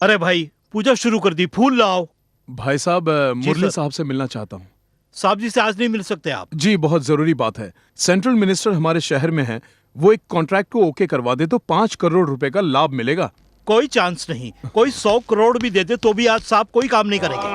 अरे भाई पूजा शुरू कर दी, फूल लाओ। भाई साहब मुरली सर। साहब से मिलना चाहता हूँ। साहब जी से आज नहीं मिल सकते आप? जी बहुत जरूरी बात है। सेंट्रल मिनिस्टर हमारे शहर में हैं, वो एक कॉन्ट्रैक्ट को ओके करवा दे तो 5 करोड़ रुपए का लाभ मिलेगा। कोई चांस नहीं, कोई 100 करोड़ भी दे दे तो भी आज साहब कोई काम नहीं करेंगे।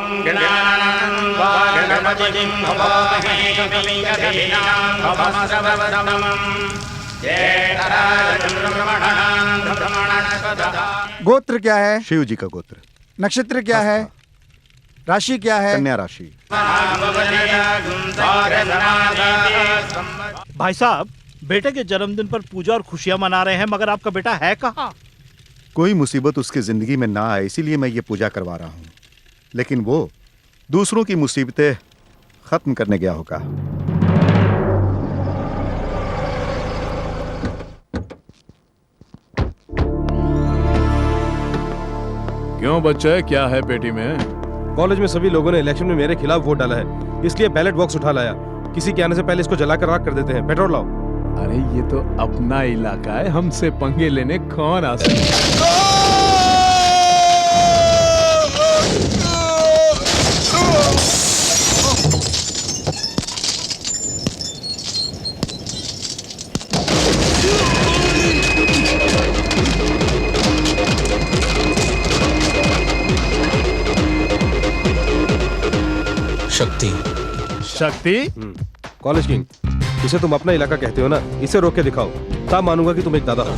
गोत्र क्या है? शिव जी का गोत्र। नक्षत्र क्या है? राशि क्या है? कन्या राशि। भाई साहब बेटे के जन्मदिन पर पूजा और खुशियां मना रहे हैं, मगर आपका बेटा है कहाँ? कोई मुसीबत उसकी जिंदगी में ना आए इसीलिए मैं ये पूजा करवा रहा हूँ, लेकिन वो दूसरों की मुसीबतें खत्म करने गया होगा। क्यों बच्चे, क्या है पेटी में? कॉलेज में सभी लोगों ने इलेक्शन में मेरे खिलाफ वोट डाला है, इसलिए बैलेट बॉक्स उठा लाया। किसी के आने से पहले इसको जलाकर राख कर देते हैं। पेट्रोल लाओ। अरे ये तो अपना इलाका है, हमसे पंगे लेने कौन आ सकता है? शक्ति। शक्ति? कॉलेज किंग, इसे तुम अपना इलाका कहते हो ना, इसे रोक के दिखाओ, तब मानूंगा कि तुम एक दादा हो।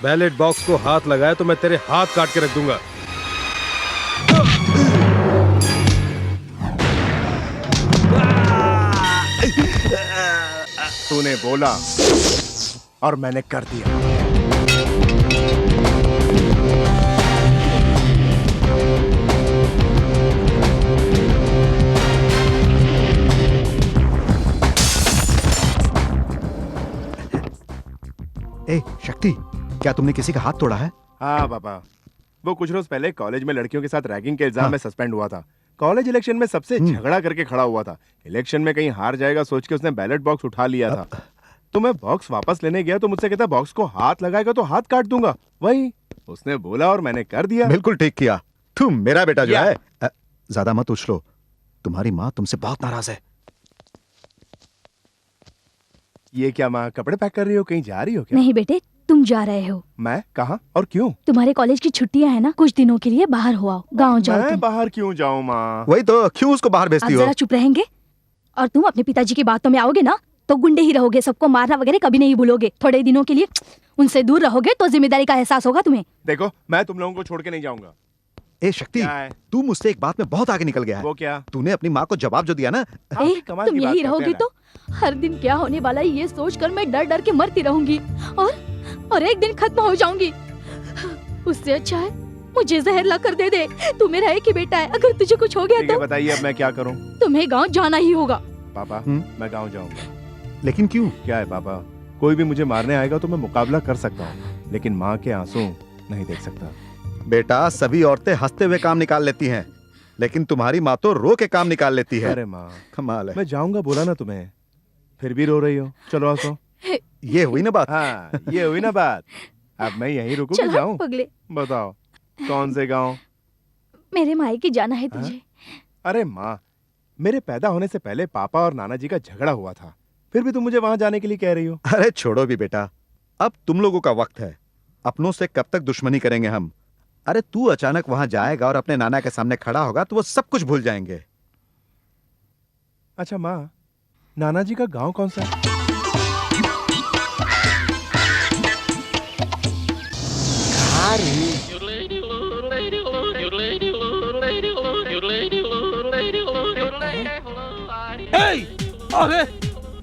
बैलेट बॉक्स को हाथ लगाया तो मैं तेरे हाथ काट के रख दूंगा। तूने बोला और मैंने कर दिया। ए शक्ति, क्या तुमने किसी का हाथ तोड़ा है? हाँ पापा, वो कुछ रोज पहले कॉलेज में लड़कियों के साथ रैगिंग के इल्जाम में सस्पेंड हुआ था। कॉलेज इलेक्शन में सबसे झगड़ा करके खड़ा हुआ था। इलेक्शन में कहीं हार जाएगा सोच के उसने बैलेट बॉक्स उठा लिया था। तो मैं बॉक्स वापस लेने गया तो मुझसे कहता बॉक्स को हाथ लगाएगा तो हाथ काट दूंगा। वही उसने बोला और मैंने कर दिया। बिल्कुल ठीक किया। तुम मेरा बेटा जो या। है ज्यादा मत उछलो, तुम्हारी माँ तुमसे बहुत नाराज है। ये क्या माँ, कपड़े पैक कर रही हो, कहीं जा रही हो क्या? नहीं बेटे, तुम जा रहे हो। मैं कहाँ और क्यों? तुम्हारे कॉलेज की छुट्टियां है ना, कुछ दिनों के लिए बाहर हो आओ, गाँव जाओ मैं तुम। बाहर क्यों जाऊँ माँ? वही तो, क्यों उसको बाहर आप भेजती हो? जरा चुप रहेंगे? और तुम अपने पिताजी की बातों में आओगे ना तो गुंडे ही रहोगे, सबको मारना वगैरह कभी नहीं भूलोगे। थोड़े दिनों के लिए उनसे दूर रहोगे तो जिम्मेदारी का एहसास होगा तुम्हें। देखो, मैं तुम लोगों को छोड़ के नहीं जाऊंगा। ए शक्ति, क्या है? तू मुझसे एक बात में बहुत आगे निकल गया है। वो क्या? तूने अपनी माँ को जवाब जो दिया ना, ए, कमाल तुम की बात यही करते रहोगे हैं ना। तो हर दिन क्या होने वाला है ये सोचकर मैं डर डर के मरती रहूंगी और एक दिन खत्म हो जाऊंगी। उससे अच्छा है मुझे जहर ला कर दे दे। तू मेरा एक ही बेटा है, अगर तुझे कुछ हो गया ठीक है, तो बताइए अब मैं क्या करूँ? तुम्हें गाँव जाना ही होगा। पापा, मैं गाँव जाऊंगा। लेकिन क्यों? क्या है पापा, कोई भी मुझे मारने आएगा तो मैं मुकाबला कर सकता हूँ, लेकिन माँ के आंसू नहीं देख सकता। बेटा, सभी औरतें हंसते हुए काम निकाल लेती हैं, लेकिन तुम्हारी माँ तो रो के काम निकाल लेती है। अरे माँ, कमाल है। मैं जाऊंगा बोला ना तुम्हें, फिर भी रो रही हो। चलो हंसो। ये हुई ना बात। हाँ, ये हुई ना बात। अब मैं यहीं रुकूं कि चल जाऊं? पगले, बताओ कौन से गांव? मेरे मायके जाना है तुझे। अरे माँ, मेरे पैदा होने से पहले पापा और नाना जी का झगड़ा हुआ था, फिर भी तुम मुझे वहां जाने के लिए कह रही हो। अरे छोड़ो भी बेटा, अब तुम लोगों का वक्त है। अपनों से कब तक दुश्मनी करेंगे हम? अरे तू अचानक वहां जाएगा और अपने नाना के सामने खड़ा होगा तो वो सब कुछ भूल जाएंगे। अच्छा माँ, नाना जी का गांव कौन सा है? अरे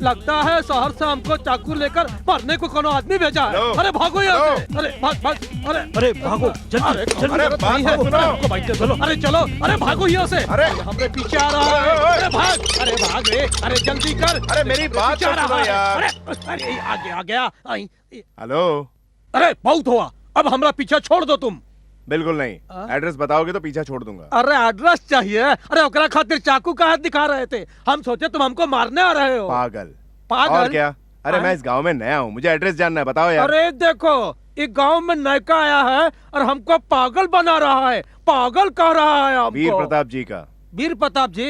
लगता है शहर से हमको चाकू लेकर मारने को कोनो आदमी भेजा है। लो, अरे भागो यहाँ से। अरे भाग भाग। अरे अरे भागो जल्दी जल्दी। अरे बात नहीं है। तो सुनो। हमको बाइक दे चलो। अरे चलो, अरे भागो यहाँ से। अरे हमरे पीछे आ रहा है। अरे भाग, अरे भाग रे। अरे जल्दी कर। अरे मेरी बात पीछे आ तो सुनो रहा है। यार। अरे आगे आ गया। हेलो, अरे बहुत हुआ, अब हमरा पीछे छोड़ दो तुम। बिल्कुल नहीं। एड्रेस बताओगे तो पीछा छोड़ दूंगा। अरे एड्रेस चाहिए? अरे ओकरा खातिर चाकू का हाथ दिखा रहे थे, हम सोचे तुम हमको मारने आ रहे हो। पागल। पागल? और क्या? अरे मैं इस गांव में नया हूँ, मुझे एड्रेस जानना है, बताओ यार। अरे देखो, एक गांव में नयका आया है और हमको पागल बना रहा है, पागल कह रहा है हमको। वीर प्रताप जी का। वीर प्रताप जी?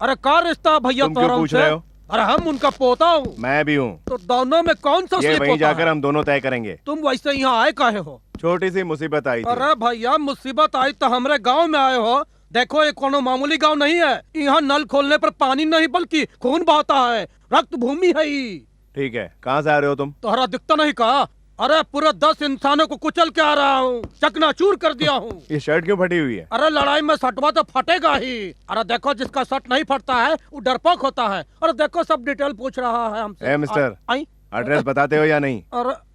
अरे का रिश्ता भैया तुम क्यों तोरा पूछ उनसे? रहे हो? अरे हम उनका पोता हूँ। मैं भी हूँ। तो दोनों में कौन सा ये असली वहीं पोता जाकर है? हम दोनों तय करेंगे। तुम वैसे यहाँ आए काहे हो? छोटी सी मुसीबत आई थी। अरे भैया, मुसीबत आई तो हमरे गांव में आए हो। देखो, ये कोनो मामूली गांव नहीं है। यहाँ नल खोलने पर पानी नहीं बल्कि खून बहता है, रक्त भूमि है ये। ठीक है, कहाँ से आ रहे हो तुम? तोहरा दिखता नहीं का? अरे पूरे 10 इंसानों को कुचल के आ रहा हूँ, चकनाचूर कर दिया हूँ। ये शर्ट क्यों फटी हुई है? अरे लड़ाई में सटवा तो फटेगा ही। अरे देखो, जिसका शर्ट नहीं फटता है वो डरपोक होता है। अरे देखो, सब डिटेल पूछ रहा है हमसे। ए मिस्टर, आई? एड्रेस बताते हो या नहीं? अरे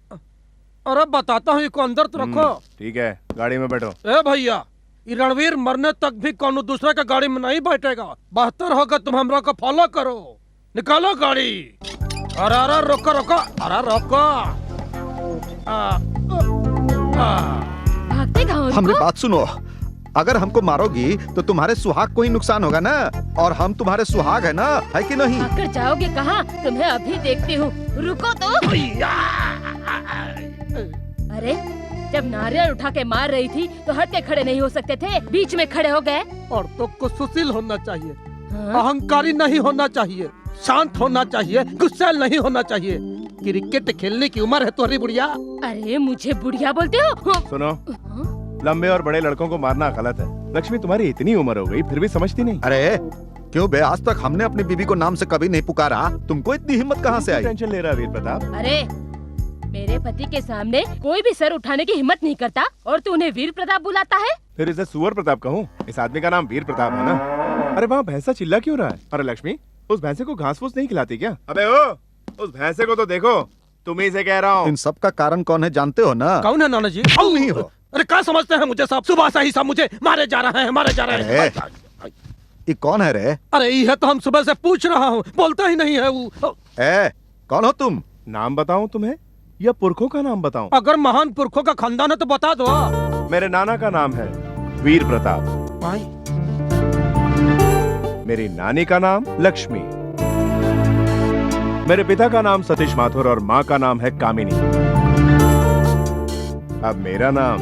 अरे बताता हूँ, इसको अंदर तो रखो। ठीक है, गाड़ी में बैठो। ए भैया, ये रणवीर मरने तक भी कोनो दूसरे के गाड़ी में नहीं बैठेगा। बेहतर होगा तुम हमरा को फॉलो करो। निकालो गाड़ी। अरे अरे रोको रोको, अरे रोको। भागते गाँव हमारी बात सुनो, अगर हमको मारोगी तो तुम्हारे सुहाग को ही नुकसान होगा ना, और हम तुम्हारे सुहाग है ना, है कि नहीं? आकर जाओगे कहाँ? तुम्हें अभी देखती हूँ, रुको तो। अरे जब नारियल उठा के मार रही थी तो हट के खड़े नहीं हो सकते थे, बीच में खड़े हो गए। औरतों को सुशील होना चाहिए, हाँ? अहंकारी नहीं होना चाहिए, शांत होना चाहिए, गुस्सैल नहीं होना चाहिए। क्रिकेट खेलने की उम्र है तुम्हारी बुढ़िया। अरे मुझे बुढ़िया बोलते हो? सुनो, लंबे और बड़े लड़कों को मारना गलत है। लक्ष्मी, तुम्हारी इतनी उम्र हो गई फिर भी समझती नहीं। अरे क्यों बे, आज तक हमने अपनी बीबी को नाम से कभी नहीं पुकारा, तुमको इतनी हिम्मत कहाँ से आई? टेंशन ले रहा है वीर प्रताप। अरे मेरे पति के सामने कोई भी सर उठाने की हिम्मत नहीं करता और तू उन्हें वीर प्रताप बुलाता है? फिर इसे सुअर प्रताप कहूँ? इस आदमी का नाम वीर प्रताप है ना। अरे वहाँ भैंसा चिल्ला क्यों रहा है? अरे लक्ष्मी, उस भैंसे को घास फूस नहीं खिलाती क्या? अबे ओ, उस भैंसे को तो देखो, तुम्ही से कह रहा हूँ। इन सब का कारण कौन है जानते हो ना? कौन है नाना जी? तुम ही हो। अरे क्या समझते हैं मुझे? सब सुबह से ही सब मुझे मारे जा रहे हैं, मारे जा रहे हैं। ये कौन है रे? अरे ये तो हम सुबह से पूछ रहा हूँ, बोलता ही नहीं है वो। कौन हो तुम? नाम बताऊं तुम्हें या पुरखों का नाम बताऊं? अगर महान पुरखों का खानदान है तो बता दो। मेरे नाना का नाम है वीर प्रताप। मेरी नानी का नाम लक्ष्मी। मेरे पिता का नाम सतीश माथुर और माँ का नाम है कामिनी। अब मेरा नाम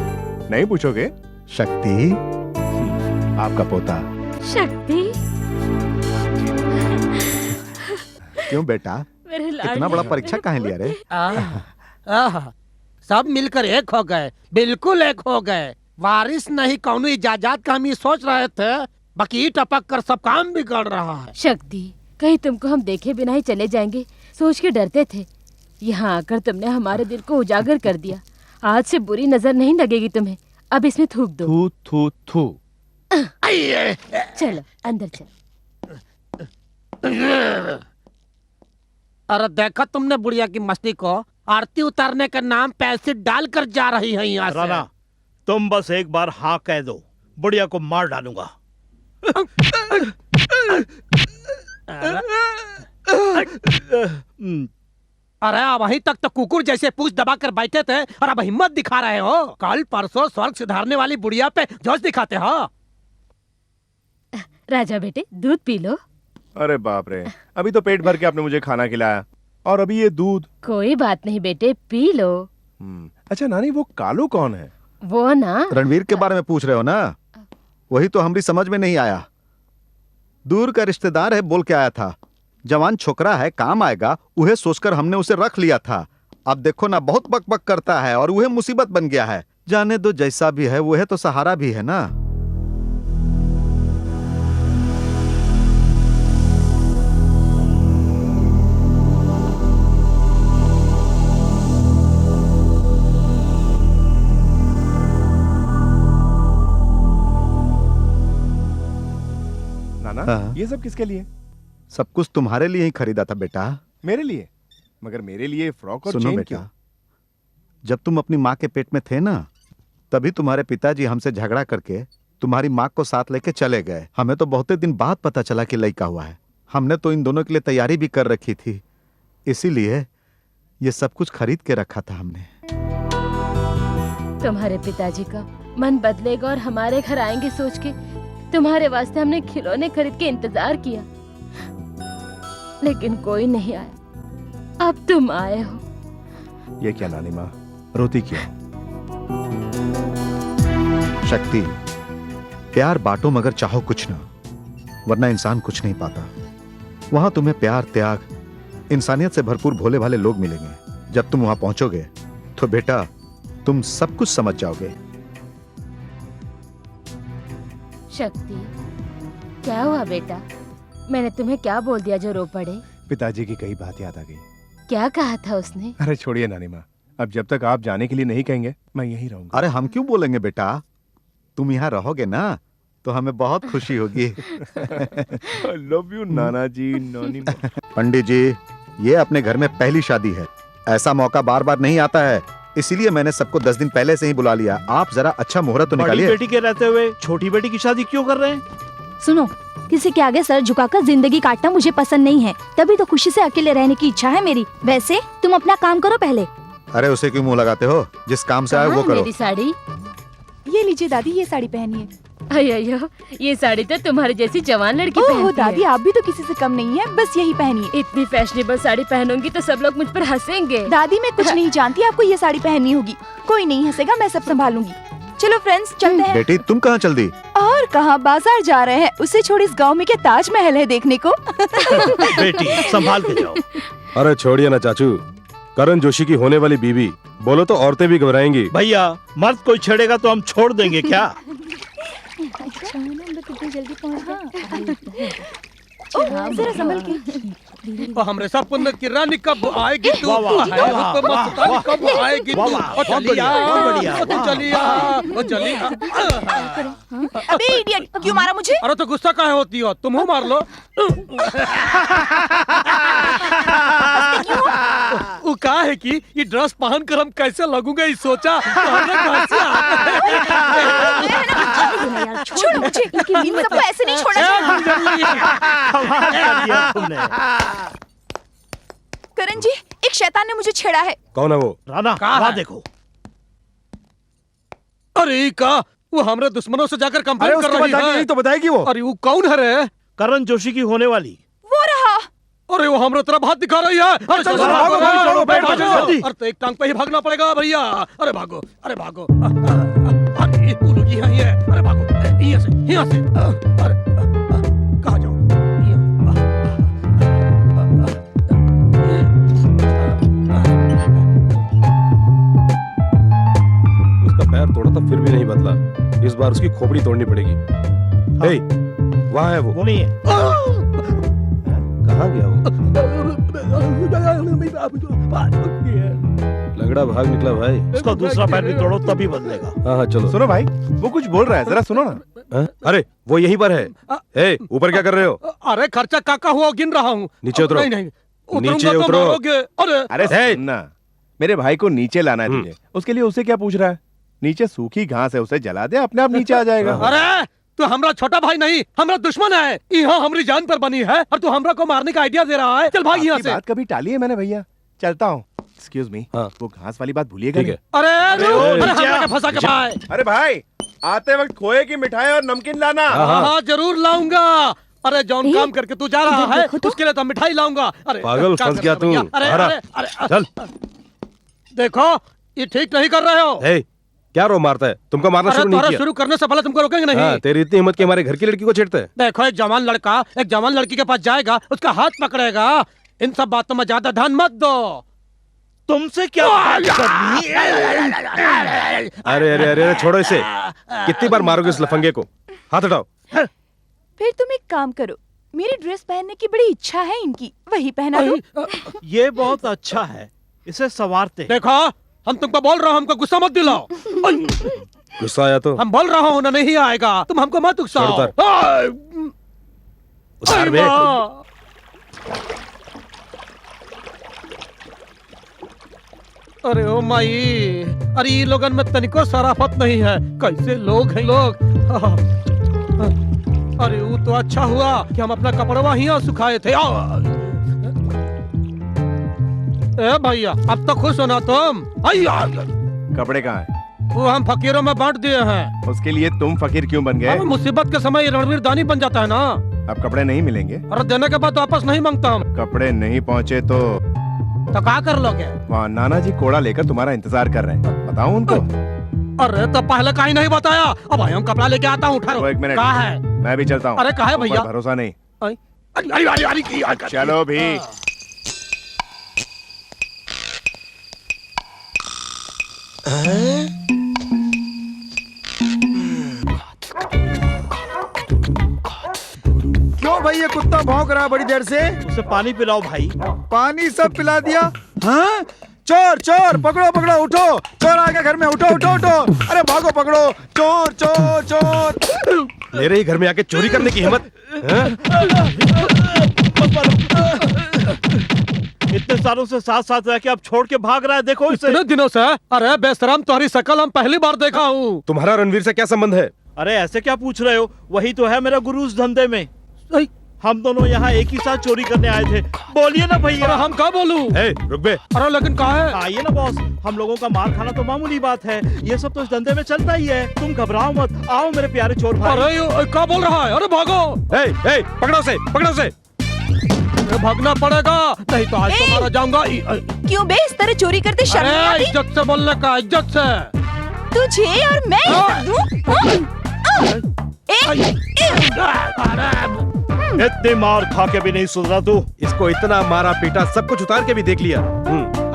नहीं पूछोगे? शक्ति। आपका पोता। शक्ति। क्यों बेटा, मेरे इतना बड़ा परीक्षा काहे लिया रे? सब मिलकर एक हो गए, बिल्कुल एक हो गए। वारिस नहीं कौनो इजाजत का हम ये सोच रहे थे, बाकी टपक कर सब काम बिगड़ रहा है। शक्ति, कहीं तुमको हम देखे बिना ही चले जाएंगे सोच के डरते थे। यहाँ आकर तुमने हमारे दिल को उजागर कर दिया। आज से बुरी नजर नहीं लगेगी तुम्हें। अब इसमें थूक दो। थू थू थू। चलो अंदर चलो। अरे देखा तुमने बुढ़िया की मस्ती को? आरती उतारने का नाम पे एसिड डालकर जा रही है यहाँ से। राणा, तुम बस एक बार हाँ कह दो, बुढ़िया को मार डालूंगा। अरे वहीं तक तो कुकुर जैसे पूछ दबा कर बैठे थे और अब हिम्मत दिखा रहे हो। कल परसों स्वर्ग सुधारने वाली बुढ़िया पे जोश दिखाते हो। राजा बेटे दूध पी लो। अरे बाप रे, अभी तो पेट भर के आपने मुझे खाना खिलाया और अभी ये दूध। कोई बात नहीं बेटे, पी लो। अच्छा नानी, वो कालू कौन है? वो ना रणवीर के बारे में पूछ रहे हो ना? वही तो हमारी समझ में नहीं आया। दूर का रिश्तेदार है बोल के आया था। जवान छोकरा है, काम आएगा, उहे सोचकर हमने उसे रख लिया था। अब देखो ना, बहुत बकबक करता है और वह मुसीबत बन गया है। जाने दो, जैसा भी है वह तो सहारा भी है ना। नाना, ये सब किसके लिए? सब कुछ तुम्हारे लिए ही खरीदा था बेटा। मेरे लिए? मगर मेरे लिए फ्रॉक और सुनो चेन बेटा, क्यों? जब तुम अपनी माँ के पेट में थे ना, तभी तुम्हारे पिताजी हमसे झगड़ा करके तुम्हारी माँ को साथ लेके चले गए। हमें तो बहुत दिन बाद पता चला कि लड़का हुआ है। हमने तो इन दोनों के लिए तैयारी भी कर रखी थी, इसीलिए ये सब कुछ खरीद के रखा था हमने। तुम्हारे पिताजी का मन बदलेगा और हमारे घर आएंगे सोच के तुम्हारे वास्ते हमने खिलौने खरीद के इंतजार किया, लेकिन कोई नहीं आया। अब तुम आए हो। ये क्या नानी माँ, रोती क्यों? शक्ति, प्यार बांटो मगर चाहो कुछ ना, वरना इंसान कुछ नहीं पाता। वहां तुम्हें प्यार, त्याग, इंसानियत से भरपूर भोले भाले लोग मिलेंगे। जब तुम वहां पहुंचोगे तो बेटा तुम सब कुछ समझ जाओगे। शक्ति, क्या हुआ बेटा? मैंने तुम्हें क्या बोल दिया जो रो पड़े? पिताजी की कई बात याद आ गई। क्या कहा था उसने? अरे छोड़िए नानी माँ, अब जब तक आप जाने के लिए नहीं कहेंगे मैं यहीं रहूंगा। अरे हम क्यों बोलेंगे बेटा, तुम यहाँ रहोगे ना तो हमें बहुत खुशी होगी। I love you नाना जी, नानी माँ। पंडित जी, ये अपने घर में पहली शादी है, ऐसा मौका बार बार नहीं आता है, इसीलिए मैंने सबको 10 दिन पहले से ही बुला लिया। आप जरा अच्छा मुहूर्त तो बड़ी निकालिए। बेटी के रहते हुए छोटी बेटी की शादी क्यों कर रहे हैं? सुनो, किसी के आगे सर झुकाकर जिंदगी काटना मुझे पसंद नहीं है, तभी तो खुशी से अकेले रहने की इच्छा है मेरी। वैसे तुम अपना काम करो पहले। अरे उसे क्यों मुंह लगाते हो, जिस काम से आए वो कहाँ करो। मेरी साड़ी? ये लीजिए दादी, ये साड़ी पहनिए। अयो, ये साड़ी तो तुम्हारी जैसी जवान लड़की ओह पहनती दादी, है। आप भी तो किसी से कम नहीं है, बस यही पहनिए। इतनी फैशनेबल साड़ी पहनूंगी तो सब लोग मुझ पर हंसेंगे। दादी मैं कुछ नहीं जानती, आपको ये साड़ी पहननी होगी। कोई नहीं हंसेगा, मैं सब संभालूंगी। चलो फ्रेंड्स चलते हैं। बेटी तुम कहाँ चल दी? और कहाँ, बाजार जा रहे हैं। उसे छोड़ इस गांव में क्या ताजमहल है देखने को। बेटी संभाल के जाओ। अरे छोड़िए ना चाचू, करण जोशी की होने वाली बीवी, बोलो तो औरतें भी घबराएंगी। भैया, मर्द कोई छेड़ेगा तो हम छोड़ देंगे क्या? जल्दी जरा संभल के। हमरे सब पुण्य की रानी कब आएगी तू? वाह, वाह, है वाह, हुक्म वाह, मस्तानी वाह, कब आएगी वाह, तू? वाह, ओ बहुत बढ़िया, चलिया, बहुत बढ़िया, ओ वाह, चलिया, वाह। ओ चलिया। अबे इडियट, क्यों मारा मुझे? अरे तो गुस्सा काहे होती हो, तुम हो मार लो। वो कहा है कि ये ड्रेस पहन कर हम कैसे लगूंगा, ये सोचा। छोड़ो मुझे, इन सबको ऐसे नहीं छोड़ना चाहिए। करण जी, एक शैतान ने मुझे छेड़ा है। कौन है वो? राणा, कहाँ वहाँ है? देखो। अरे का वो हमारे दुश्मनों से जाकर कंप्लेंट कर रही है। यही तो बताएगी वो। अरे वो कौन है रे? करण जोशी की होने वाली। वो रहा। अरे वो हमारे तरफ हाथ दिखा रही है। अरे चलो, भागो, भागो, चलो, बैठ जाओ, जल्दी। अरे तो एक टांग पे ही भागना पड़ेगा भैया। अरे भागो, अरे भागो। अरे वो लोग यहाँ ही है। अरे भागो, यहाँ से, यहाँ से। अरे कहाँ जाओ? उसका पैर तोड़ा था फिर भी नहीं बदला, इस बार उसकी खोपड़ी तोड़नी पड़ेगी। हे, वहाँ है वो। नहीं है। कहाँ गया वो? लगड़ा भाग निकला भाई। उसका दूसरा पैर भी तोड़ो तभी बदलेगा। हाँ हाँ चलो। सुनो भाई, वो कुछ बोल रहा है, जरा सुनो ना। हाँ? अरे वो यहीं पर है। हे, ऊपर क्या कर रहे हो? अरे खर्चा काका हुआ गिन रहा हूँ। नीचे उतरो। नहीं नहीं, उतरूंगा नीचे तो उतरो। मारोगे। अरे अरे सुनना, मेरे भाई को नीचे लाना है तुझे, उसके लिए उसे क्या पूछ रहा है? नीचे सूखी घास है, उसे जला दे, अपने आप नीचे आ जाएगा। अरे तू हमरा छोटा भाई नहीं, हमरा दुश्मन है। यहाँ हमारी जान पर बनी है और तू हमरा को मारने का आइडिया दे रहा है। चल भाग यहाँ आपकी से। बात कभी टाली है मैंने भैया, चलता हूँ। एक्सक्यूज मी, हाँ। वो घास वाली बात भूलिएगा ठीक नहीं। है। अरे नीचे हमरा आ। के फंसा के भाई। अरे भाई, आते वक्त खोए की मिठाई और नमकीन लाना। हाँ जरूर लाऊंगा। अरे जौन ए, काम करके तू जा रहा इधर है देखो तो। उसके लिए तो मिठाई लाऊंगा। अरे पागल, क्या फंस कर गया रहे तू। भैया? अरे हरा। अरे अरे चल। देखो ये ठीक नहीं कर रहे हो। हे, क्या रो मारता है? तुमको मारना अरे शुरू नहीं तुम्हारा किया? शुरू करने से पहले तुमको रोकेंगे नहीं। हाँ, तेरी इतनी हिम्मत कि हमारे घर की लड़की को छेड़ते है? देखो एक जवान लड़का एक जवान लड़की के पास जाएगा, उसका हाथ पकड़ेगा। इन सब बातों में ज्यादा ध्यान मत दो। तुमसे क्या बात करनी है? अरे अरे अरे अरे, छोड़ो इसे। कितनी बार मारोगे इस लफंगे को? हाथ हटाओ। फिर तुम एक काम करो, मेरी ड्रेस पहनने की बड़ी इच्छा है इनकी, वही पहना दो। ये बहुत अच्छा है, इसे संवारते। देखो हम तुमको बोल रहा हूँ, हमको गुस्सा मत दिलाओ। गुस्सा आया तो हम बोल रहा हूँ ना, नहीं आएगा। तुम हमको मत उकसाओ। छोड़ उतार। उतार बे। अरे ओ माई, अरे ये लोगन में तनिको शराफत नहीं है। कैसे लोग हैं लोग। अरे वो तो अच्छा हुआ कि हम अपना कपड़वा ही सुखाए थे। ए भैया, अब तो खुश हो ना तुम? कपड़े कहाँ हैं? वो हम फकीरों में बांट दिए हैं। उसके लिए तुम फकीर क्यों बन गए? अब मुसीबत के समय रणवीर दानी बन जाता है ना। अब कपड़े नहीं मिलेंगे। और देने के बाद वापस नहीं मांगता हम। कपड़े नहीं पहुँचे तो क्या कर लोगे? वहाँ नाना जी कोड़ा लेकर तुम्हारा इंतजार कर रहे हैं, बताऊं उनको? अरे तो पहले कहीं नहीं बताया। अब भाई हम कपड़ा लेके आता हूँ। वो एक मिनट, कहाँ है? मैं भी चलता हूँ। अरे कहाँ है भैया? ऊपर भरोसा नहीं। अरे अरे अरे अरे चलो भी। क्यों भाई ये कुत्ता भौंक रहा है बड़ी देर से? उसे पानी पिलाओ भाई। पानी सब पिला दिया। हाँ? चोर चोर, पकड़ो पकड़ो, उठो। चोर आ गया घर में, उठो उठो उठो। अरे भागो, पकड़ो। चोर चोर चोर। मेरे ही घर में आके चोरी करने की हिम्मत? हाँ? इतने सालों से साथ साथ रह के अब छोड़ के भाग रहा है, देखो इसे। इतने दिनों से? अरे बेशरम, तुम्हारी शक्ल हम पहली बार देखा हूँ। तुम्हारा रणवीर से क्या संबंध है? अरे ऐसे क्या पूछ रहे हो? वही तो है मेरा गुरु उस धंधे में। अरे हम दोनों यहाँ एक ही साथ चोरी करने आए थे। बोलिए ना भैया। हम क्या बोलूं? हे, रुक बे। अरे लेकिन कहाँ है? आइए ना बॉस, हम लोगों का मार खाना तो मामूली बात है, ये सब तो इस धंधे में चलता ही है। तुम घबराओ मत, आओ मेरे प्यारे चोर भाई। अरे ये क्या बोल रहा है? अरे भागो। हे, हे, पकड़ो से, पकड़ो से। अरे भागना पड़ेगा, नहीं तो आज तो मारा जाऊंगा। क्यों बे इस तरह चोरी करते? शर्म नहीं अरे आती? इज्जत से बोलने का, इज्जत से। तुझे और मैं इज्जत दूं? इतनी मार खा के भी नहीं सुधरा तू। इसको इतना मारा पीटा, सब कुछ उतार के भी देख लिया।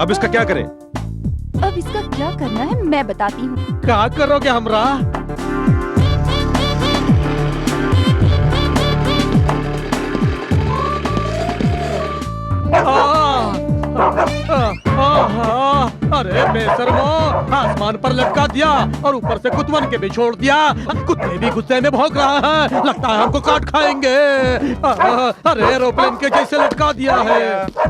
अब इसका क्या करें? अब इसका क्या करना है मैं बताती हूँ। क्या करोगे हमरा? अरे बेशर्मो, आसमान जवान पर लटका दिया और ऊपर से कुतवन के भी छोड़ दिया। कुत्ते भी गुस्से में भौंक रहा है, लगता है हमको काट खाएंगे। अरे एरोप्लेन के जैसे लटका दिया है।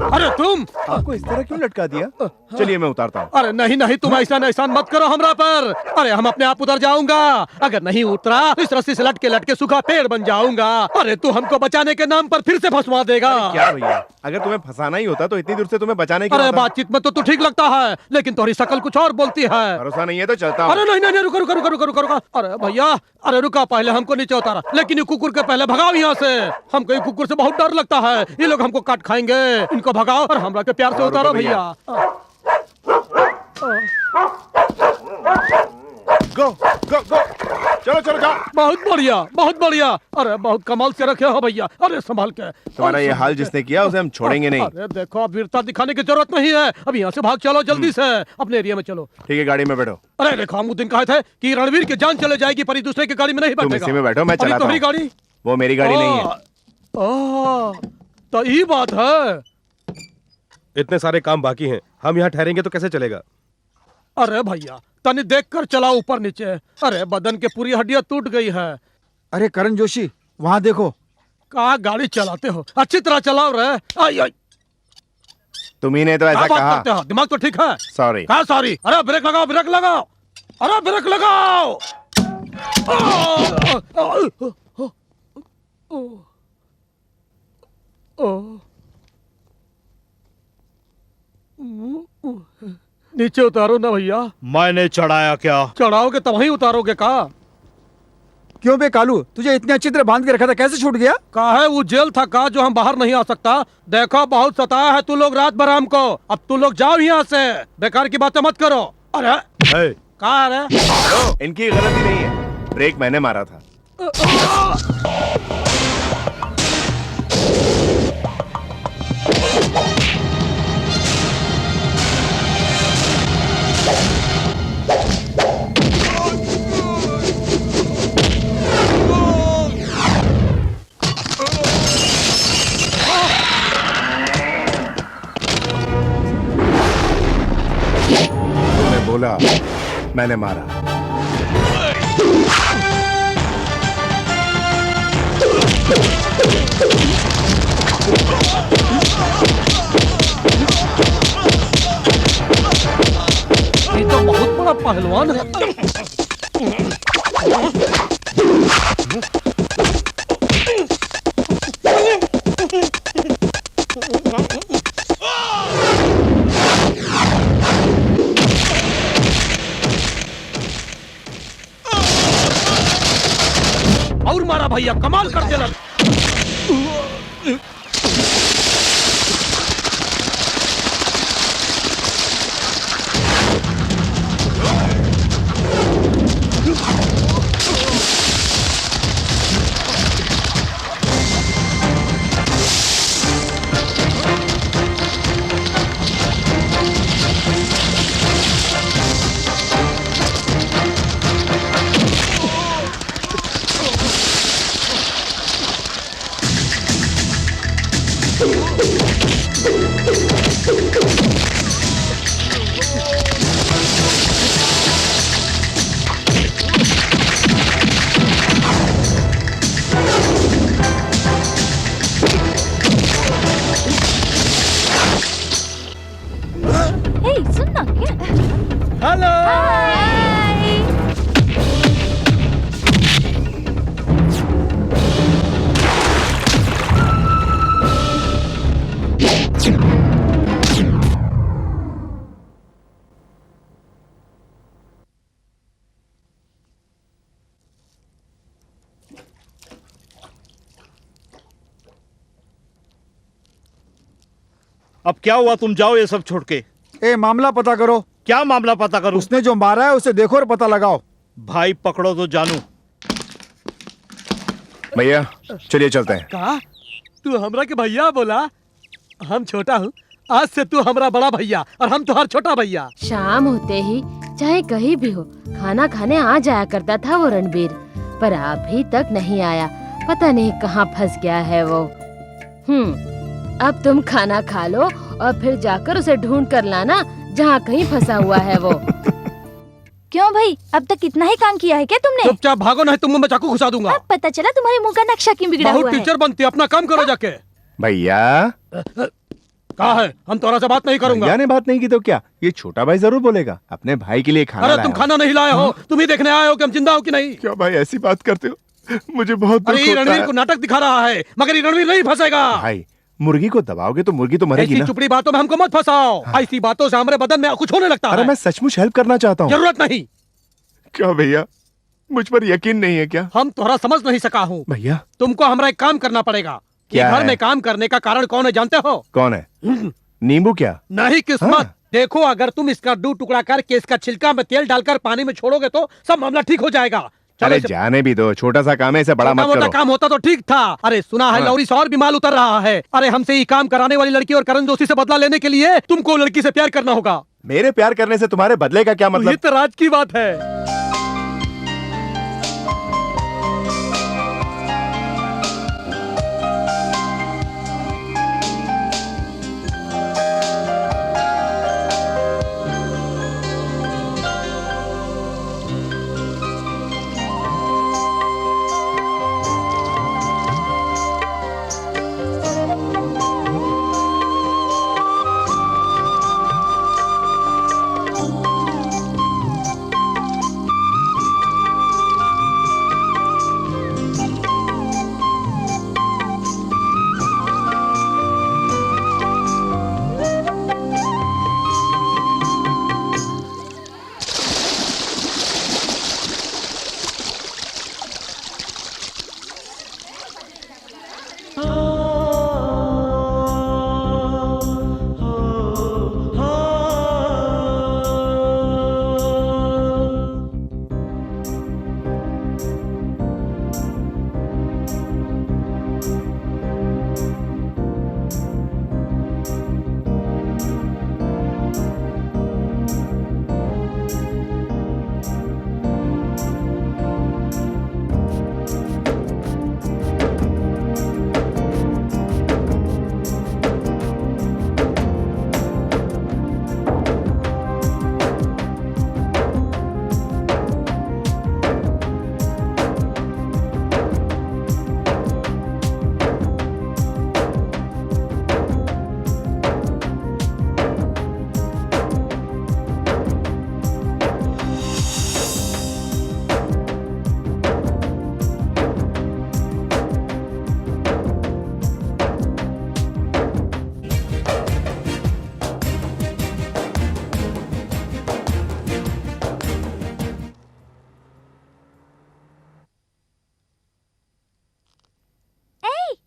अरे तुम आपको इस तरह क्यों लटका दिया? चलिए मैं उतारता हूँ। अरे नहीं नहीं, तुम ऐसा एहसान मत करो हमरा पर। अरे हम अपने आप उतर जाऊंगा। अगर नहीं उतरा इस रस्सी से लटके लटके सूखा पेड़ बन जाऊंगा। अरे तू हमको बचाने के नाम पर फिर से फंसवा देगा। क्या भैया, अगर तुम्हें फंसाना ही होता तो इतनी दूर से तुम्हें बचाने की अरे बातचीत में तो तू ठीक लगता है, लेकिन तुम्हारी शक्ल कुछ और बोलती है। भरोसा नहीं है तो चलता हूँ। अरे नहीं नहीं, रुको रुको रुको रुको रुको रुको। अरे भैया, अरे रुका, पहले हमको नीचे उतारा, लेकिन ये कुकुर के पहले भगाओ यहाँ से। हमको ये कुकुर से बहुत डर लगता है, ये लोग हमको काट खाएंगे। इनको भगाओ और हमरा के प्यार से उतारो भैया। गो गो गो, चलो चलो जाओ। बहुत बढ़िया बहुत बढ़िया। अरे बहुत कमाल से रखे हो भैया। अरे संभाल के। तुम्हारा ये हाल जिसने किया उसे हम छोड़ेंगे नहीं। अरे देखो, अब वीरता दिखाने की जरूरत नहीं है। अब यहाँ से भाग चलो, जल्दी से अपने एरिया में चलो। ठीक है, गाड़ी में बैठो। अरे देखो, हम उस दिन कहे थे कि रणवीर की जान चले जाएगी पर दूसरे की गाड़ी में नहीं तुम बैठेगा। इसी में बैठो, मैं चलाता तुम्हारी हूँ। गाड़ी? वो मेरी गाड़ी नहीं है। तो ये बात है। इतने सारे काम बाकी हैं, हम यहाँ ठहरेंगे तो कैसे चलेगा? अरे भैया, तनी देख कर चलाओ ऊपर नीचे। अरे बदन के पूरी हड्डियां टूट गई है। अरे करण जोशी, वहाँ देखो। कहा गाड़ी चलाते हो, अच्छी तरह चलाओ रे। आई आई, तुम्ही ने तो ऐसा क्या बात कहा। करते हो? दिमाग तो ठीक है। सॉरी। कहा सॉरी? अरे ब्रेक लगाओ, ब्रेक लगाओ। अरे ब्रेक लगाओ। नीचे उतारो ना भैया। मैंने चढ़ाया क्या? चढ़ाओगे तब वहीं उतारोगे का? क्यों बे कालू, तुझे इतने अच्छी तरह बांध के रखा था, कैसे छूट गया? का है वो जेल था का जो हम बाहर नहीं आ सकता? देखो बहुत सताया है तू लोग रात भर हमको। अब तू लोग जाओ यहाँ से, बेकार की बातें मत करो। अरे कहा है? इनकी गलती नहीं है, ब्रेक मैंने मारा था। तूने बोला, मैंने मारा। ये तो बहुत बड़ा पहलवान है। और मारा भैया, कमाल कर दिया। सुनना क्या? हेलो। अब क्या हुआ? तुम जाओ ये सब छोड़ के। ए, मामला पता करो। क्या मामला पता करूं? उसने जो मारा है उसे देखो और पता लगाओ। भाई पकड़ो तो जानू। भैया चलिए चलते हैं। कहा तू हमरा के भैया बोला? हम छोटा हूँ, आज से तू हमरा बड़ा भैया और हम तुम्हारा छोटा भैया। शाम होते ही चाहे कहीं भी हो खाना खाने आ जाया करता था वो रणबीर, पर अभी तक नहीं आया। पता नहीं कहाँ फंस गया है वो। अब तुम खाना खा लो और फिर जाकर उसे ढूंढ कर लाना जहाँ कहीं फंसा हुआ है वो। क्यों भाई, अब तक इतना ही काम किया है क्या तुमने? चुपचाप भागो नहीं तुम मुंह में चाकू घुसा दूंगा। अब पता चला तुम्हारे मुंह का नक्शा क्यों बिगड़ा बहुत हुआ है। टीचर बनती है, अपना काम करो जाके। भैया कहा है हम तोरा से बात नहीं करूंगा। भैया ने बात नहीं की तो क्या, ये छोटा भाई जरूर बोलेगा। अपने भाई के लिए खाना अरे लाया तुम हूं। खाना नहीं लाए हो, तुम ही देखने आए हो कि हम जिंदा हो कि नहीं। क्या भाई ऐसी बात करते हो, मुझे बहुत दुख अरे ये होता रणवीर है। को नाटक दिखा रहा है, मगर ये रणवीर नहीं फंसेगा। भाई मुर्गी को दबाओगे तो मुर्गी तो मरेगी ऐसी ना। चुपड़ी बातों में हमको मत फंसाओ। ऐसी बातों से हमारे बदन में कुछ होने लगता अरे है। मैं सचमुच हेल्प करना चाहता हूँ। जरूरत नहीं। क्या भैया मुझ पर यकीन नहीं है क्या? हम तोहरा समझ नहीं सका हूँ। भैया तुमको हमारा एक काम करना पड़ेगा। ये क्या घर है? में काम करने का कारण कौन है जानते हो? कौन है? नींबू क्या? नहीं किस्मत। हाँ। देखो अगर तुम इसका 2 टुकड़ा करके इसका छिलका में तेल डालकर पानी में छोड़ोगे तो सब मामला ठीक हो जाएगा। चलो अरे इसे- जाने भी दो, छोटा सा काम है, इसे बड़ा छोटा मत मोटा करो। काम होता तो ठीक था। अरे सुना है हाँ। लौरी से और भी माल उतर रहा है। अरे हमसे ये काम कराने वाली लड़की और करण जोशी से बदला लेने के लिए तुमको लड़की से प्यार करना होगा। मेरे प्यार करने से तुम्हारे बदले का क्या ये मतलब? तो राज की बात है।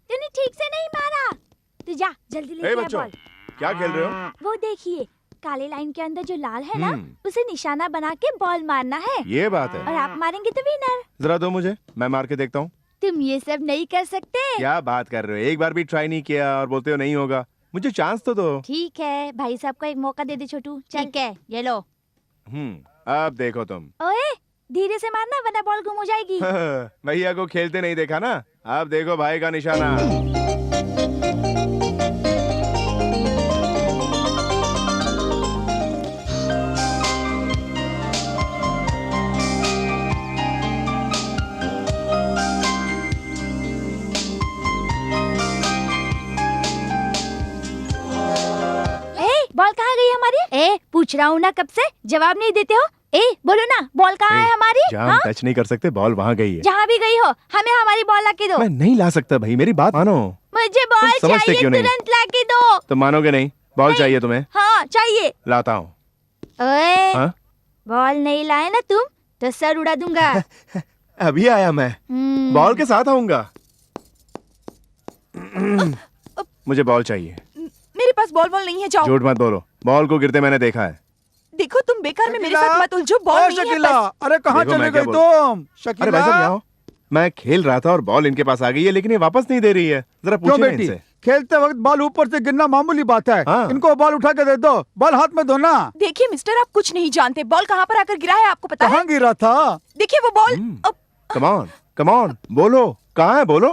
तूने ठीक से नहीं मारा। तू जा जल्दी ए लेके आ बच्चों, बॉल। क्या खेल रहे हो? वो देखिए काले लाइन के अंदर जो लाल है ना, हम्म। उसे निशाना बना के बॉल मारना है। ये बात है। और आप मारेंगे तो विनर। जरा दो मुझे, मैं मार के देखता हूँ। तुम ये सब नहीं कर सकते। क्या बात कर रहे हो, एक बार भी ट्राई नहीं किया और बोलते हो नहीं होगा। मुझे चांस तो दो। ठीक है भाई साहब को एक मौका दे दे छोटू। ठीक है ये लो। अब देखो तुम। ओए धीरे से मारना वरना बॉल गुम हो जाएगी। भैया को खेलते नहीं देखा ना, अब देखो भाई का निशाना। बॉल कहाँ गई हमारी? ए पूछ रहा हूँ ना कब से, जवाब नहीं देते हो। ए बोलो ना बॉल कहाँ है हमारी? जहाँ हम टच नहीं कर सकते, बॉल वहाँ गई है। जहाँ भी गई हो हमें हमारी बॉल लाके दो। मैं नहीं ला सकता भाई, मेरी बात मानो। मुझे बॉल तुम समझते चाहिए, क्यों नहीं? तुरंत लाके दो। तो मानोगे नहीं? बॉल चाहिए तुम्हें? हाँ चाहिए। लाता हूँ। ओए हाँ? बॉल नहीं लाए ना तुम तो सर उड़ा दूंगा। अभी आया मैं, बॉल के साथ आऊंगा। मुझे बॉल चाहिए। मेरे पास बॉल नहीं है, जाओ। झूठ मत बोलो, बॉल को गिरते मैंने देखा है। देखो तुम बेकार में मेरे साथ मत उलझो, बॉल ओ नहीं है शकीला, बस। अरे कहाँ देखो चले मैं क्या गई बोल- तुम? शकीला अरे भाई साहब यहाँ हो। मैं खेल रहा था और बॉल इनके पास आ गई है, लेकिन ये वापस नहीं दे रही है। जरा क्यों पूछिए बेटी? इनसे। खेलते वक्त बॉल ऊपर से गिरना मामूली बात है। हाँ। इनको बॉल उठा के दे दो, बॉल हाथ में दो ना। देखिए मिस्टर आप कुछ नहीं जानते, बॉल कहाँ पर आकर गिरा है आपको पता है? कहाँ गिरा था? देखिए वो ball. Come on, come on, बोलो कहाँ है, बोलो।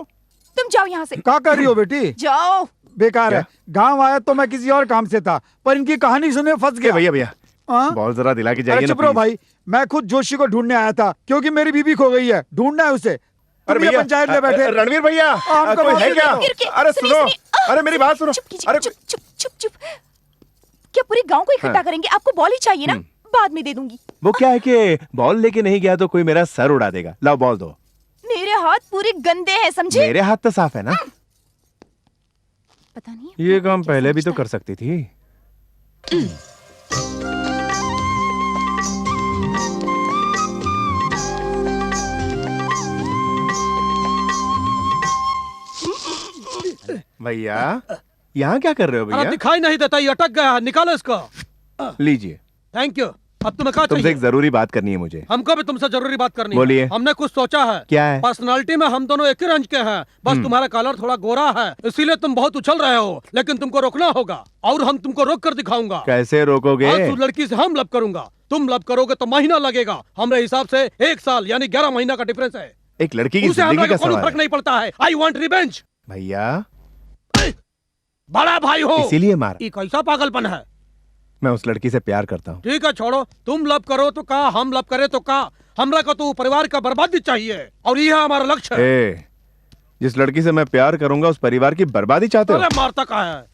तुम जाओ यहाँ से। क्या कर रही हो बेटी? जाओ। बेकार है। गांव आया तो मैं किसी और काम से था, पर इनकी कहानी सुने फंस ए गया। भैया भैया, हाँ? बॉल जरा दिला के अरे जाइए ना चुप रहो please। भाई, मैं खुद जोशी को ढूंढने आया था क्योंकि मेरी बीबी खो गई है, ढूंढना है उसे। अरे तुम ये भैया, पंचायत में बैठे रणवीर भैया, हमको कोई माफ है कर क्या? दो। अरे सुनो, अरे मेरी बात सुनो। चुप कीजिए, अरे चुप चुप चुप चुप। क्या पूरे गांव को इकट्ठा हाँ। करेंगे? आपको बॉल ही चाहिए ना? बाद में दे दूंगी। वो क्या है कि बॉल लेके नहीं गया तो कोई मेरा सर उड़ा देगा। लाओ बॉल दो। मेरे हाथ पूरे गंदे हैं, समझे? मेरे हाथ तो साफ है ना। पता नहीं ये काम पहले भी तो कर सकती थी। भैया, यहाँ क्या कर रहे हो अरे भैया? दिखाई नहीं देता, ये अटक गया है, निकालो इसको। लीजिए, थैंक यू। अब तुम्हें क्या तुमसे चाहिए? एक जरूरी बात करनी है मुझे। हमको भी तुमसे जरूरी बात करनी है। बोलिए। हमने कुछ सोचा है। क्या है? पर्सनालिटी में हम दोनों एक ही रंज के हैं, बस तुम्हारा कलर थोड़ा गोरा है, इसीलिए तुम बहुत उछल रहे हो, लेकिन तुमको रोकना होगा और हम तुमको रोक कर दिखाऊंगा। कैसे रोकोगे? आज उस लड़की से हम लव करूंगा, तुम लव करोगे तो महीना लगेगा, हमारे हिसाब से 1 साल यानी 11 महीना का डिफरेंस है। एक लड़की की उसे जिंदगी हमारे का कोई सवाल फर्क है। नहीं पड़ता है। I want revenge. भैया, बड़ा भाई हो, इसीलिए मारा। ये कैसा पागलपन है? मैं उस लड़की से प्यार करता हूँ। ठीक है छोड़ो, तुम लव करो तो का, हम लव करे तो का, हमरा को तो परिवार का बर्बादी चाहिए और यह हमारा लक्ष्य है। ए, जिस लड़की से मैं प्यार करूंगा उस परिवार की बर्बादी चाहते हो? अरे मारता का है,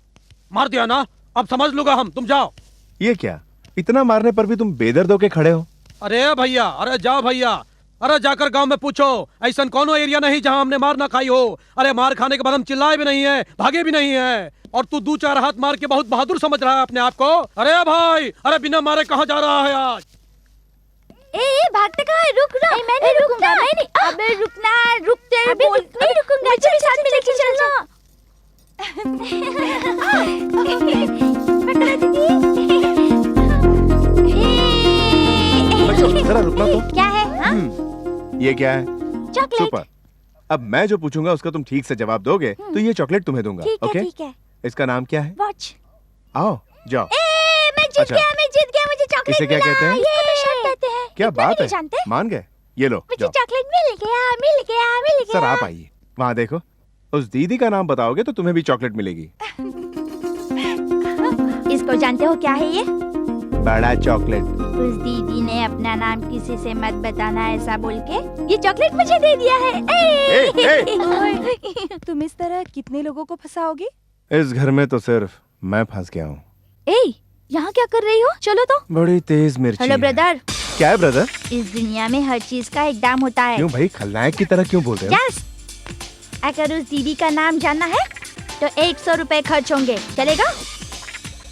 मार दिया ना, अब समझ लूंगा हम, तुम जाओ। ये क्या, इतना मारने पर भी तुम बेदर्द होके खड़े हो? अरे भैया, अरे जाओ भैया, अरे जाकर गांव में पूछो, ऐसा कोनो एरिया नहीं जहां हमने मार ना खाई हो। अरे मार खाने के बाद हम चिल्लाए भी नहीं है, भागे भी नहीं है, और तू 2-4 हाथ मार के बहुत बहादुर समझ रहा है अपने आप को। अरे भाई, अरे बिना मारे कहाँ जा रहा है आज? ए भागते कहाँ है? रुक ना। मैं नहीं रुकूंगा, मैं नहीं। अबे रुकना, रुकते बोल। नहीं रुकूंगा, मुझे भी साथ में लेके चलना। पकड़ा दीदी। जरा रुकना तो। क्या है? हाँ? ये क्या है? चॉकलेट। सुपर। अब मैं जो पूछूंगा उसका तुम ठीक से जवाब दोगे तो ये चॉकलेट तुम्हें दूंगा। ठीक है, ओके? ठीक है। इसका नाम क्या है? वॉच। आओ, जाओ। मैं जीत अच्छा। गया, मैं जीत गया, मुझे चॉकलेट इसे क्या मिला। कहते हैं? इसको तो शर्ट कहते हैं। क्या इतना बात भी है? नहीं जानते? मान गए? ये लो, मुझे जाओ। चॉकलेट मिल गया, मिल गया, मिल गया। सर आप आइए, वहाँ देखो, उस दीदी का नाम बताओगे तो तुम्हें भी चॉकलेट मिलेगी। इसको जानते हो क्या है ये? बड़ा चॉकलेट। उस दीदी ने अपना नाम किसी से मत बताना ऐसा बोल के ये चॉकलेट मुझे दे दिया है। तुम इस तरह कितने लोगों को फंसाओगे? इस घर में तो सिर्फ मैं फंस गया हूँ। ए, यहाँ क्या कर रही हो? चलो तो। बड़ी तेज मिर्ची हेलो है। ब्रदर। क्या है ब्रदर? इस दुनिया में हर चीज का एक दाम होता है। क्यों भाई, खलनायक की तरह क्यों बोल रहे हो? यस। अगर उस दीदी का नाम जानना है तो 100 रुपए खर्च होंगे, चलेगा?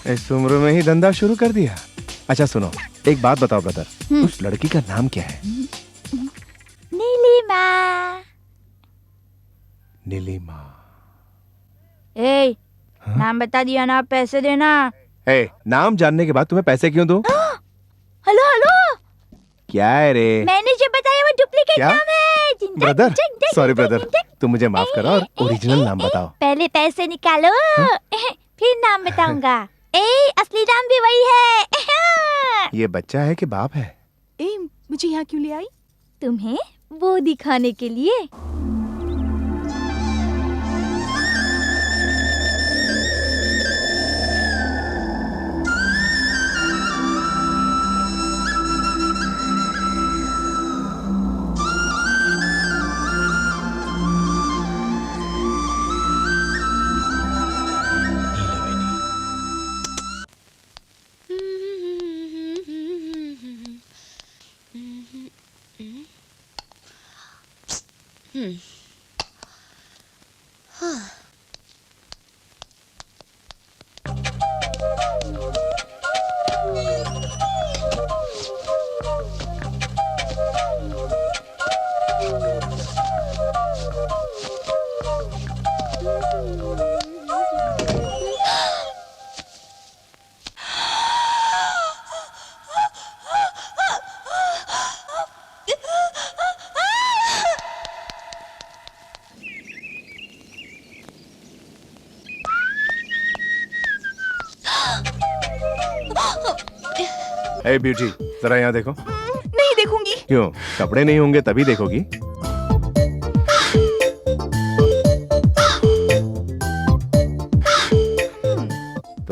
इस उम्र में ही धंधा शुरू कर दिया। अच्छा सुनो, एक बात बताओ ब्रदर, उस लड़की का नाम क्या है? नीलिमा। नीलिमा। ए, नाम बता दिया ना, पैसे देना। ए, नाम जानने के बाद तुम्हें पैसे क्यों दूं? हेलो हेलो, क्या है रे? मैंने जो बताया वो डुप्लीकेट क्या? नाम है। जिन- ब्रदर, जिन- जिन- सॉरी जिन- ब्रदर, जिन- तुम मुझे माफ करो और ओरिजिनल नाम बताओ। पहले पैसे निकालो, फिर नाम बताऊंगा। ए, असली नाम भी वही है। ये बच्चा है कि बाप है? ए, मुझे यहाँ क्यों ले आई? तुम्हें वो दिखाने के लिए। ए ब्यूटी, जरा यहाँ देखो। नहीं देखूंगी। क्यों, कपड़े नहीं होंगे तभी देखोगी?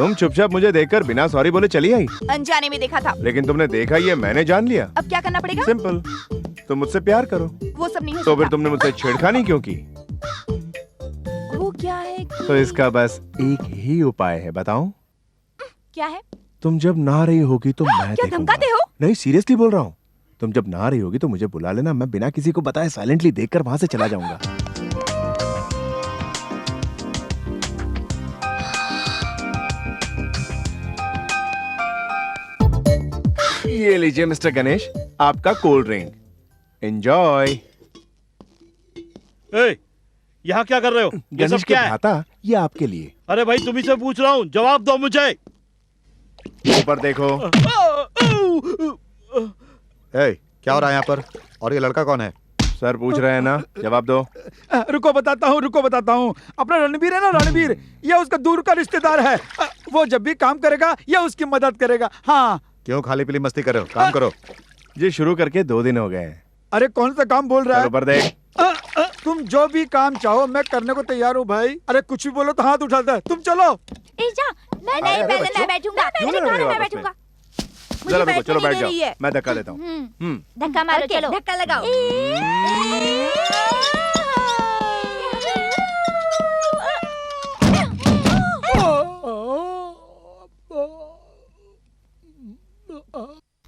तुम चुपचाप मुझे देखकर बिना सॉरी बोले चली आई, अनजाने में देखा था। लेकिन तुमने देखा ये मैंने जान लिया। अब क्या करना पड़ेगा? सिंपल, तुम मुझसे प्यार करो। वो सब नहीं हो तो फिर सकता। तुमने मुझसे छेड़खानी क्यों की? वो क्या है कि... तो इसका बस एक ही उपाय है, बताऊं? क्या है? तुम जब नहा रही होगी तो मैं क्या धमकाते हो? नहीं, सीरियसली बोल रहा हूँ। तुम जब नहा रही होगी तो मुझे बुला लेना, मैं बिना किसी को बताए साइलेंटली देखकर वहां से चला जाऊंगा। ये लीजिए मिस्टर गणेश, आपका कोल्ड ड्रिंक, एंजॉय। यहाँ क्या कर रहे हो? ये सब गणेश के क्या है? भ्राता, ये आपके लिए। अरे भाई तुम्ही से पूछ रहा हूँ, जवाब दो मुझे। ऊपर देखो। क्या हो रहा है यहाँ पर? और ये लड़का कौन है? सर पूछ रहे हैं ना, जवाब दो। रुको बताता हूँ। अपना रणबीर है ना, रणबीर, ये उसका दूर का रिश्तेदार है। वो जब भी काम करेगा ये उसकी मदद करेगा। हाँ। क्यों खाली पीली मस्ती कर रहे हो? काम करो। जी शुरू करके 2 दिन हो गए हैं। अरे कौन सा काम बोल रहा है? ऊपर देख। तुम जो भी काम चाहो मैं करने को तैयार हूँ भाई। अरे कुछ भी बोलो तो हाथ उठाता है। तुम चलो। जा, नहीं अरे मैं बच्चों, बैठूंगा। क्यों लड़ रहे हो आपस में? बैठूंगा। चलो रुको, चलो बैठने बैठ नहीं दे जाओ, रही है। मैं धक्का देता हूँ। धक्का मारो, चलो धक्का लगाओ।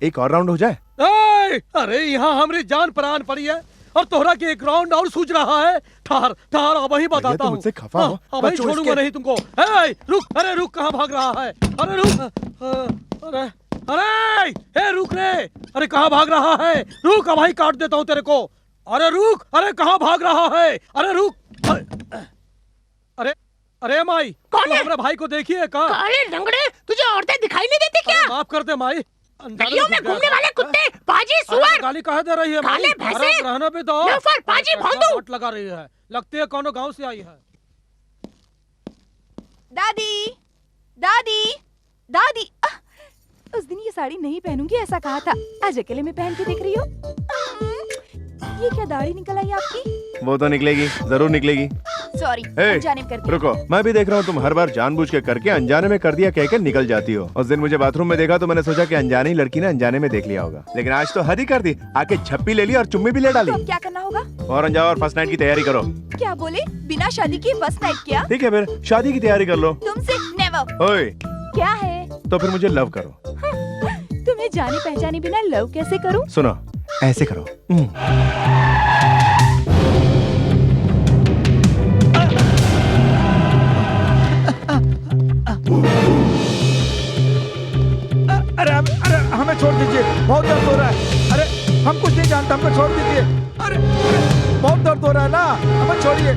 एक और राउंड हो जाए। अरे यहाँ हमारी जान प्राण पड़ी है और तोहरा के एक राउंड और सूझ रहा है। ठहर ठहर, अब ही बताता हूँ। मुझसे खफा हो। अब ही छोड़ूंगा नहीं तुमको। रुक, अरे रुक, कहाँ भाग रहा है? अरे रुक, अरे अरे रुक रे, अरे कहाँ भाग रहा है? रुक, अब ही काट देता हूँ तेरे को। अरे रुक, अरे कहाँ भाग रहा है? अरे रुक, अरे अरे माई, कौन है? हमारे भाई को देखिए। कहाँ? काले लंगड़े, तुझे औरतें दिखाई नहीं देती क्या? माफ कर दे माई, गलियों में घूमने वाले कुत्ते, पाजी, सुअर, गाली कहे दे रही है? काले भैंसे, रहने पे दो। लोफर, पाजी, भौंदू। वोट लगा रही है, लगती है कोनो गांव से आई है। दादी, दादी, दादी। उस दिन ये साड़ी नहीं पहनूंगी ऐसा कहा था, आज अकेले में पहन के देख रही हो। ये क्या दाढ़ी निकल आई आपकी? वो तो निकलेगी, जरूर निकलेगी। सॉरी, अनजाने में कर दिया। रुको, मैं भी देख रहा हूँ तुम हर बार जानबूझ के करके अनजाने में कर दिया कहकर निकल जाती हो। उस दिन मुझे बाथरूम में देखा तो मैंने सोचा कि अनजाने ही लड़की ने अनजाने में देख लिया होगा, लेकिन आज तो हद ही कर दी। आके झप्पी ले ली और चुम्मी भी ले डाली। तो अब क्या करना होगा? फौरन जाओ और फर्स्ट नाइट की तैयारी करो। क्या बोले? बिना शादी की फर्स्ट नाइट? क्या? ठीक है, फिर शादी की तैयारी कर लो। तुमसे नेवर। ओए, क्या है? तो फिर मुझे लव करो। तुम्हें जाने पहचाने बिना लव कैसे करूं? सुनो, ऐसे करो। अरे हमें छोड़ दीजिए, बहुत दर्द हो रहा है। अरे हम कुछ नहीं जानते, हमको छोड़ दीजिए। अरे बहुत दर्द हो रहा है ना, हमें छोड़िए।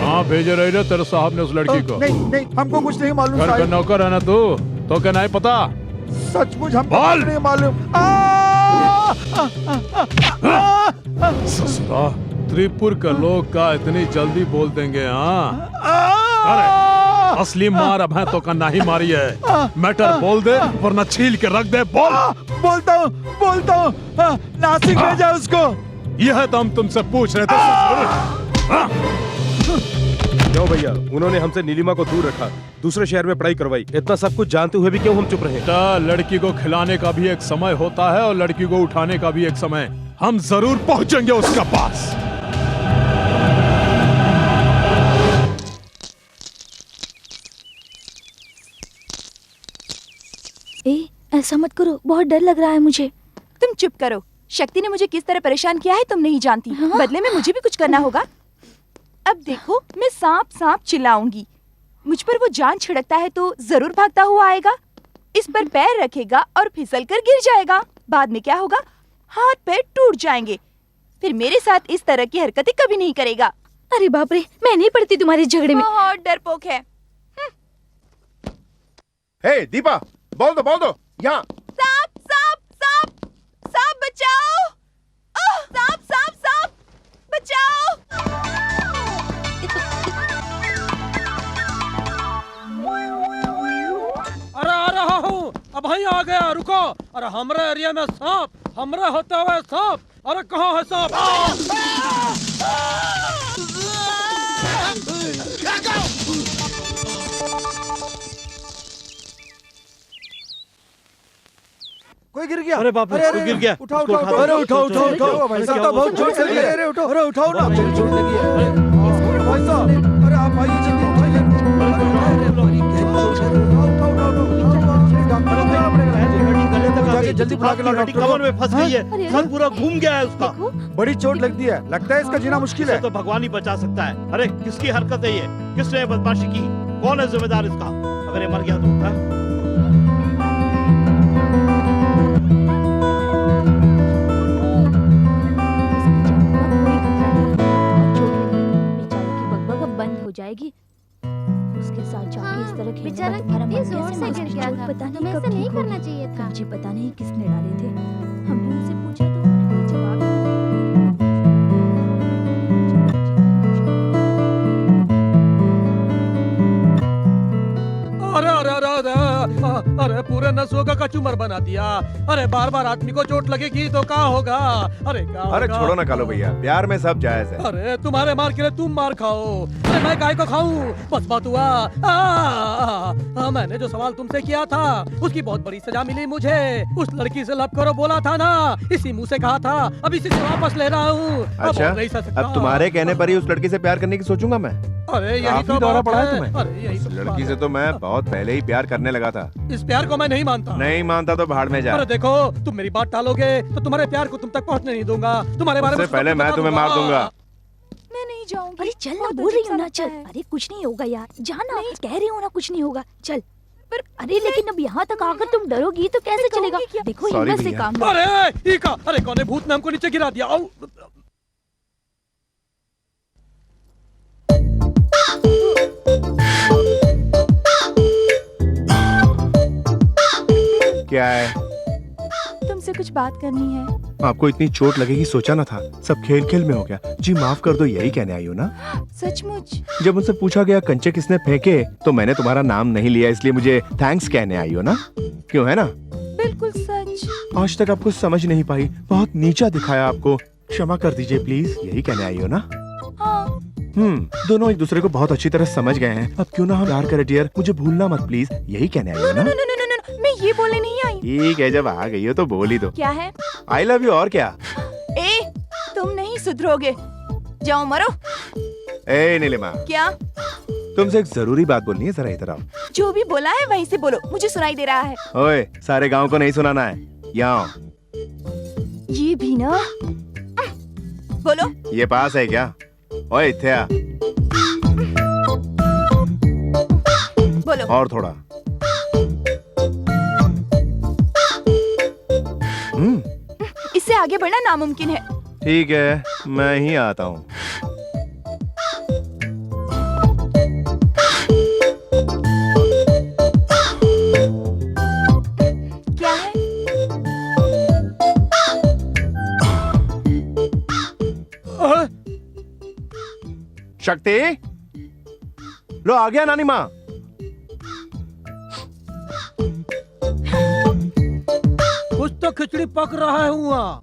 हाँ भेजे रही ना तेरे साहब ने उस लड़की को। नहीं, हमको कुछ नहीं मालूम। घर का नौकर है ना तू, तो क्या नहीं पता? सचमुच हमको कुछ नहीं मालूम। ससुरा, त्रिपुर के लोग का इतनी जल्दी बोल देंगे? हाँ, अरे असली मार अब है तो का नहीं मारी है। मैटर बोल दे वरना छील के रख दे। बोल। बोलता हूँ, नासिक भेजा उसको। यह तो हम तुमसे पूछ रहे थे। क्यों भैया, उन्होंने हमसे नीलिमा को दूर रखा, दूसरे शहर में पढ़ाई करवाई। इतना सब कुछ जानते हुए भी क्यों हम चुप रहे? लड़की को खिलाने का भी एक समय होता है और लड़की को उठाने का भी एक समय। हम जरूर पहुंचेंगे उसके पास। ऐसा मत करो, बहुत डर लग रहा है मुझे। तुम चुप करो। शक्ति ने मुझे किस तरह परेशान किया है तुम नहीं जानती। बदले में मुझे भी कुछ करना होगा। अब देखो, मैं सांप सांप चिल्लाऊंगी। मुझ पर वो जान छिड़कता है तो जरूर भागता हुआ आएगा, इस पर पैर रखेगा और फिसल कर गिर जाएगा। बाद में क्या होगा? हाथ पैर टूट जाएंगे। फिर मेरे साथ इस तरह की हरकतें कभी नहीं करेगा। अरे बाप रे, मैं नहीं पड़ती तुम्हारे झगड़े में। बहुत डरपोक है। हे दीपा, बोल दो यहाँ। सांप सांप सांप सांप बचाओ! सांप सांप सांप बचाओ! अरे आ रहा हूँ, अब ही आ गया, रुको। अरे हमारे एरिया में सांप, हमरे होते हुए सांप। अरे कहाँ है सांप? कोई गिर गया। अरे बाप रे, कोई गिर गया। उठाओ उसको उठाओ उठाओ, अरे उठाओ चलो, उठाओ चलो, उठाओ चलो, भाई चलो, साहब क्या बहुत हुआ? चोट लगी है। अरे उठाओ अरे उठाओ ना चोट लगी है भाई साहब। अरे आप आइए जल्दी उठाइए। जल्दी बुला के लाओ हड्डी कमर में फंस गई है, अरे, सर पूरा घूम गया है उसका। देखो बड़ी चोट लगती है, लगता है इसका जीना मुश्किल इसे है। तो भगवान ही बचा सकता है। अरे किसकी हरकत है ये? किसने ये बदमाशी की? कौन है जिम्मेदार इसका? अगर ये मर गया तो हाँ? बंद हो जाएगी। उसके साथ जाके इस तरह खेलने बेचारा का तुम्हारा कितनी मन जोर कैसे से गिर उसकी गया चोट था। पता नहीं तुम्हें कब ऐसा नहीं ठीक करना होगी। चाहिए था। मुझे पता नहीं किसने डाले थे। हमने उनसे पूछा तो उन्होंने कोई जवाब नहीं अरे अरे अरे अरे अरे पूरे नसों का कचूमर बना दिया। अरे बार बार आदमी को चोट लगेगी तो क्या होगा? अरे क्या अरे होगा? छोड़ो ना कालो भैया, प्यार में सब जायज है। अरे तुम्हारे मार के लिए तुम मार खाओ, अरे मैं काय को खाऊं? बस बात हुआ। मैंने जो सवाल तुमसे किया था उसकी बहुत बड़ी सजा मिली मुझे। उस लड़की से लव करो बोला था ना, इसी मुंह से कहा था, अब इसी से वापस ले रहा हूँ। अच्छा, नहीं सह सकता। अब तुम्हारे कहने पर ही उस लड़की से प्यार करने की सोचूंगा मैं? अरे यही काफी तो दौरा बात पड़ा है है। तुम्हें। अरे यही इस तो लड़की बात से तो मैं बहुत पहले ही प्यार करने लगा था। है। इस प्यार को मैं नहीं मानता। नहीं मानता तो भाड़ में जा। अरे देखो, तुम मेरी बात टालोगे तो तुम्हारे प्यार को तुम तक पहुंचने नहीं दूंगा। तुम्हारे बारे में उससे पहले मैं तुम्हें मार दूंगा। मैं नहीं जाऊंगी। अरे चल ना, बहुत बोल रही अजीब हूँ ना, सा चल। लगता है। अरे कुछ नहीं होगा यार, जाना। कह रही हूँ ना कुछ नहीं होगा, चल। पर अरे लेकिन अब यहाँ तक आकर तुम डरोगी तो कैसे चलेगा? कहूँगी क्या? देखो Sorry हिम्मत से भैया। काम लो। अरे इका, अरे कौन भूत ने हमको नीचे गिरा दिया? आओ। क्या है? तुमसे कुछ बात करनी है। आपको इतनी चोट लगेगी सोचा ना था। सब खेल खेल में हो गया। जी माफ कर दो, यही कहने आई हो ना? सचमुच? जब उनसे पूछा गया कंचे किसने फेंके तो मैंने तुम्हारा नाम नहीं लिया, इसलिए मुझे थैंक्स कहने आई हो ना? क्यों, है ना? बिल्कुल सच। आज तक आपको समझ नहीं पाई, बहुत नीचा दिखाया आपको, क्षमा कर दीजिए प्लीज, यही कहने आई हो ना? हाँ। दोनों एक दूसरे को बहुत अच्छी तरह समझ गए हैं। अब क्यों ना हम प्यार करें डियर, मुझे भूलना मत प्लीज, यही कहने आई हो ना? मैं ये बोलने नहीं आई। ठीक है, जब आ गई हो तो बोल ही दो। क्या है? आई लव यू, और क्या? ए, तुम नहीं सुधरोगे। जाओ मरो। ए नीलिमा, क्या? तुमसे एक जरूरी बात बोलनी है, जरा इधर आओ। जो भी बोला है वहीं से बोलो, मुझे सुनाई दे रहा है। ओए, सारे गांव को नहीं सुनाना है, यहाँ आओ। ये भी ना। बोलो। ये पास है क्या? ओए इत्थे आ। बोलो। और थोड़ा। इससे आगे बढ़ना नामुमकिन है। ठीक है, मैं ही आता हूँ। क्या है? शक्ति, लो आ गया नानी माँ। कुछ तो खिचड़ी पक रहा है हुआ।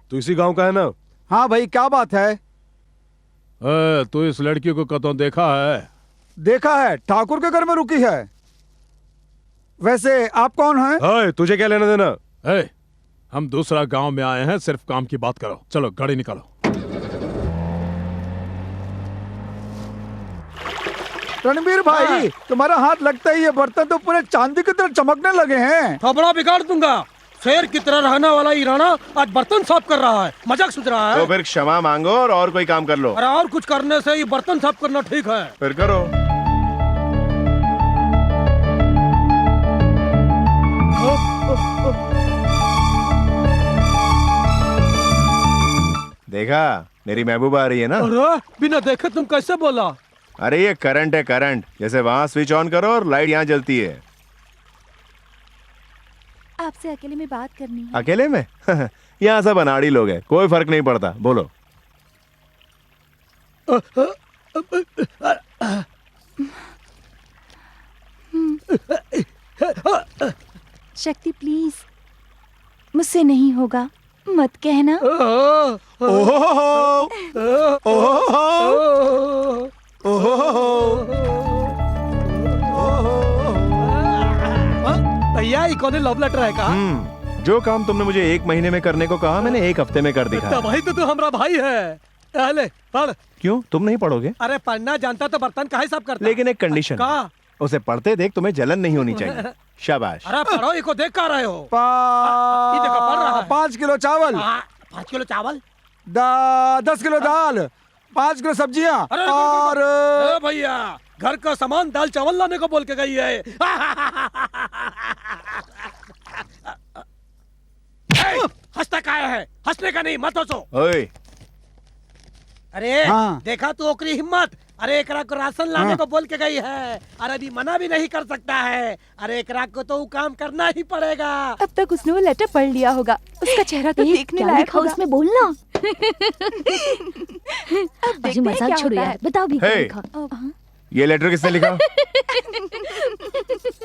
तू इसी गांव का है ना? हाँ भाई, क्या बात है? तू इस लड़की को कतों देखा है? देखा है, ठाकुर के घर में रुकी है। वैसे आप कौन हैं? तुझे क्या लेना देना? हम दूसरा गांव में आए हैं, सिर्फ काम की बात करो। चलो गाड़ी निकालो। रणबीर भाई, तुम्हारा हाथ लगता ही ये बर्तन तो पूरे चांदी की तरह चमकने लगे हैं। थोबड़ा बिगाड़ दूंगा। शेर की तरह रहने वाला ये राणा आज बर्तन साफ कर रहा है, मजाक सूझ रहा है। तो फिर क्षमा मांगो और कोई काम कर लो। अरे और कुछ करने से ये बर्तन साफ करना ठीक है। फिर करो। देखा, मेरी महबूबा आ रही है ना? अरे बिना देखे तुम कैसे बोला? अरे ये करंट है, करंट। जैसे वहां स्विच ऑन करो और लाइट यहाँ जलती है। आपसे अकेले में बात करनी है। अकेले में? यहाँ सब अनाड़ी लोग हैं, कोई फर्क नहीं पड़ता। बोलो। शक्ति प्लीज, मुझसे नहीं होगा, मत कहना। ये कौन लव लेटर है का? जो काम तुमने मुझे 1 महीने में करने को कहा मैंने 1 हफ्ते में कर दिखाया। भाई तो तू हमारा भाई है। ले पढ़। क्यों तुम नहीं पढ़ोगे? अरे पढ़ना जानता तो बर्तन काहे साफ करता? लेकिन एक कंडीशन का? उसे पढ़ते देख तुम्हें जलन नहीं होनी चाहिए। शाबाश। अरे पढ़ो, इसको देख कर रहे हो? ये देखो पढ़ रहा है। 5 किलो चावल, 5 किलो चावल, 10 किलो दाल, 5 किलो सब्जियां और भैया घर का सामान दाल चावल लाने को बोल के गई है। हंसता काहे है? हंसने का नहीं, मत हंसो। ओए अरे हाँ। देखा तू ओकरी हिम्मत? अरे एकरा को राशन लाने को बोल के गई है। अरे अभी मना भी नहीं कर सकता है। अरे एकरा को तो वो काम करना ही पड़ेगा। अब तक उसने वो लेटर पढ़ लिया होगा, उसका चेहरा तो देखने लायक होगा। उसमें बोलना। अब अजी मजाक छोड़ो यार, बताओ भी क्या हे। लिखा? ये लेटर किसने लिखा?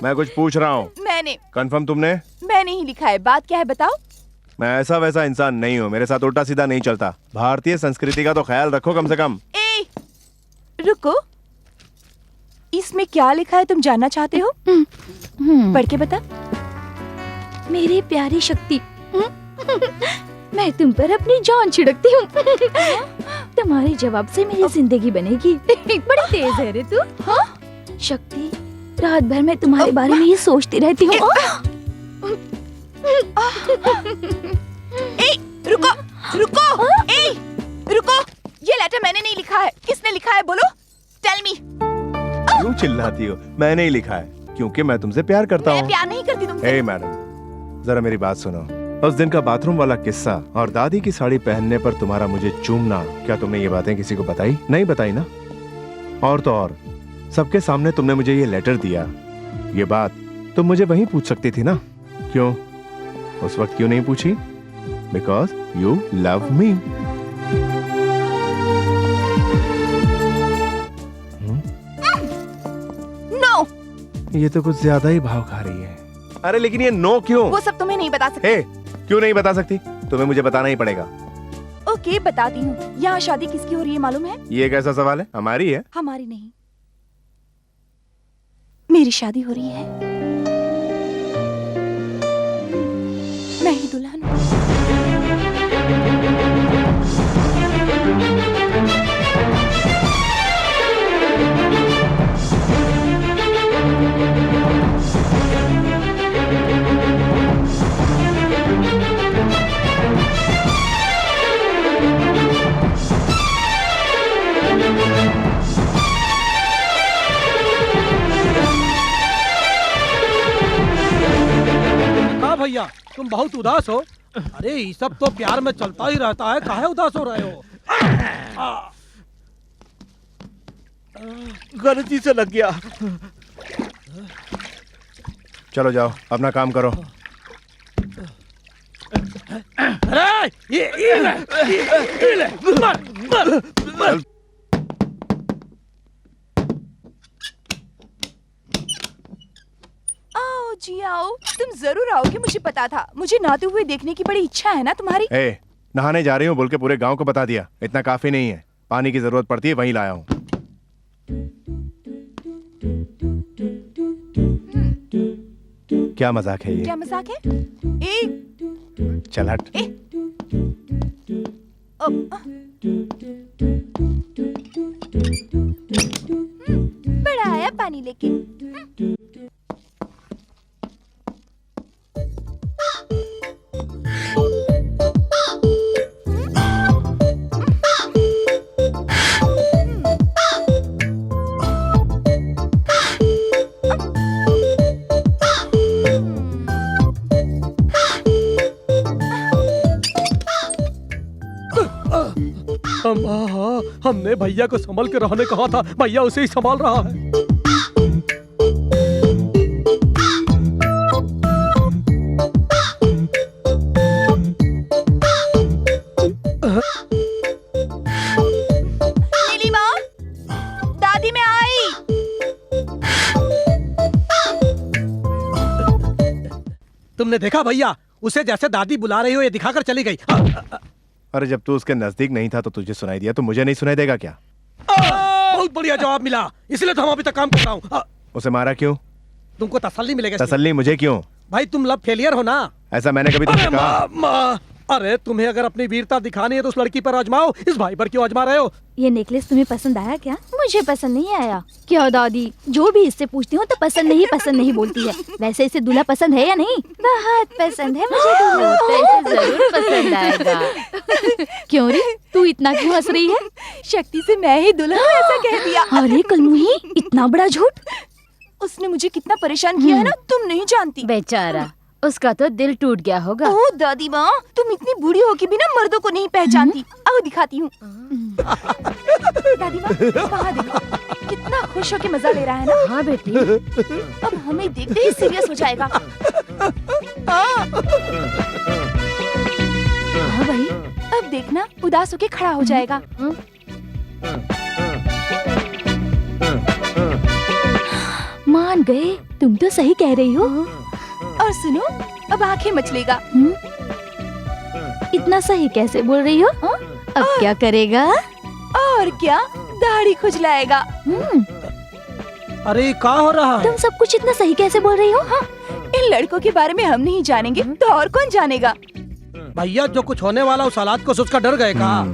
मैं कुछ पूछ रहा हूँ। मैंने। कंफर्म तुमने? मैंने ही लिखा है। बात क्या है बताओ? मैं ऐसा वैसा इंसान नहीं हूँ, मेरे साथ उल्टा सीधा नहीं चलता। भारतीय संस्कृति का तो ख्याल रखो कम से कम। ए, रुको, इसमें क्या लिखा है तुम जानना चाहते हो? पढ़ के बता। मेरी प्यारी शक्ति, मैं तुम पर अपनी जान छिड़कती हूँ। तुम्हारे जवाब से मेरी जिंदगी बनेगी। बड़ी तेज है रे तू। हाँ? शक्ति, रात भर मैं तुम्हारे बारे में ही सोचती रहती हूँ। रुको रुको, रुको, ये लेटर मैंने नहीं लिखा है। किसने लिखा है बोलो? Tell me. क्यों चिल्लाती हो? मैंने ही लिखा है क्योंकि मैं तुमसे प्यार करता हूँ। मैं प्यार नहीं करती तुमसे। ए मैडम, जरा मेरी बात सुनो। उस दिन का बाथरूम वाला किस्सा और दादी की साड़ी पहनने पर तुम्हारा मुझे चूमना, क्या तुमने ये बातें किसी को बताई? नहीं बताई ना? और तो और सबके सामने तुमने मुझे ये लेटर दिया। ये बात तुम मुझे वहीं पूछ सकती थी ना? क्यों उस वक्त क्यों नहीं पूछी? Because you love me. No. ये तो कुछ ज्यादा ही भाव खा रही है। अरे लेकिन ये नो क्यों? वो सब तुम्हें नहीं बता सकती। हे, क्यों नहीं बता सकती? तुम्हें मुझे बताना ही पड़ेगा। ओके, बताती हूँ। यहाँ शादी किसकी हो रही है मालूम है? ये कैसा सवाल है? हमारी है। हमारी नहीं, मेरी शादी हो रही है। मैं ही दुल्हन हूँ। भैया तुम बहुत उदास हो। अरे ये सब तो प्यार में चलता ही रहता है, काहे उदास हो रहे हो? गलती से लग गया। चलो जाओ अपना काम करो। अरे ये ले, मर। आओ जी आओ, तुम जरूर आओगे, मुझे पता था। मुझे नहाते हुए देखने की बड़ी इच्छा है ना तुम्हारी। ए, नहाने जा रही हूँ बोल के पूरे गांव को बता दिया। इतना काफी नहीं है, पानी की जरूरत पड़ती है वहीं लाया हूँ। क्या मजाक है ये? क्या मजाक है? चल हट। बड़ा आया पानी लेके। हमने भैया को संभल के रहने कहा था, भैया उसे ही संभाल रहा है। नीलिमा, दादी मैं आई। तुमने देखा भैया, उसे जैसे दादी बुला रही हो ये दिखाकर चली गई। अरे जब तू उसके नजदीक नहीं था तो तुझे सुनाई दिया, तो मुझे नहीं सुनाई देगा क्या? बहुत बढ़िया जवाब मिला, इसलिए तो हम अभी तक काम कर रहा हूँ। उसे मारा क्यों? तुमको तसल्ली मिलेगा। तसल्ली मुझे क्यों? भाई तुम लव फेलियर हो ना? ऐसा मैंने कभी तुमसे कहा? अरे तुम्हें अगर अपनी वीरता दिखानी है तो उस लड़की पर आजमाओ, इस भाई पर क्यों आजमा रहे हो? ये नेकलेस तुम्हें पसंद आया क्या? मुझे पसंद नहीं आया। क्या दादी, जो भी इससे पूछती हूँ तो पसंद नहीं बोलती है। वैसे इसे दूल्हा पसंद है या नहीं? बहुत पसंद है मुझे दूल्हा। तो इसे जरूर पसंद आएगा। क्यों रे, तू इतना क्यों हंस रही है? शक्ति से मैं ही दुल्हन हूँ ऐसा कह दिया। अरे कलमुही, इतना बड़ा झूठ! उसने मुझे कितना परेशान किया है ना, तुम नहीं जानती। बेचारा, उसका तो दिल टूट गया होगा। ओ दादी माँ, तुम इतनी बूढ़ी हो के भी ना मर्दों को नहीं पहचानती। आओ दिखाती हूँ। दादी माँ, वहाँ देखो, कितना खुश होके मजा ले रहा है ना। हाँ बेटी। अब हमें देखते ही सीरियस हो जाएगा। हाँ भाई, अब देखना उदास होके खड़ा हो जाएगा। मान गए, तुम तो सही कह रही हो। और सुनो, अब आंखें मचलेगा। इतना सही कैसे बोल रही हो? अब क्या करेगा? और क्या, दाढ़ी खुजलाएगा। अरे क्या हो रहा है? तुम सब कुछ इतना सही कैसे बोल रही हो? हाँ, इन लड़कों के बारे में हम नहीं जानेंगे तो और कौन जानेगा? भैया, जो कुछ होने वाला उस हालात को सोचकर डर गए का?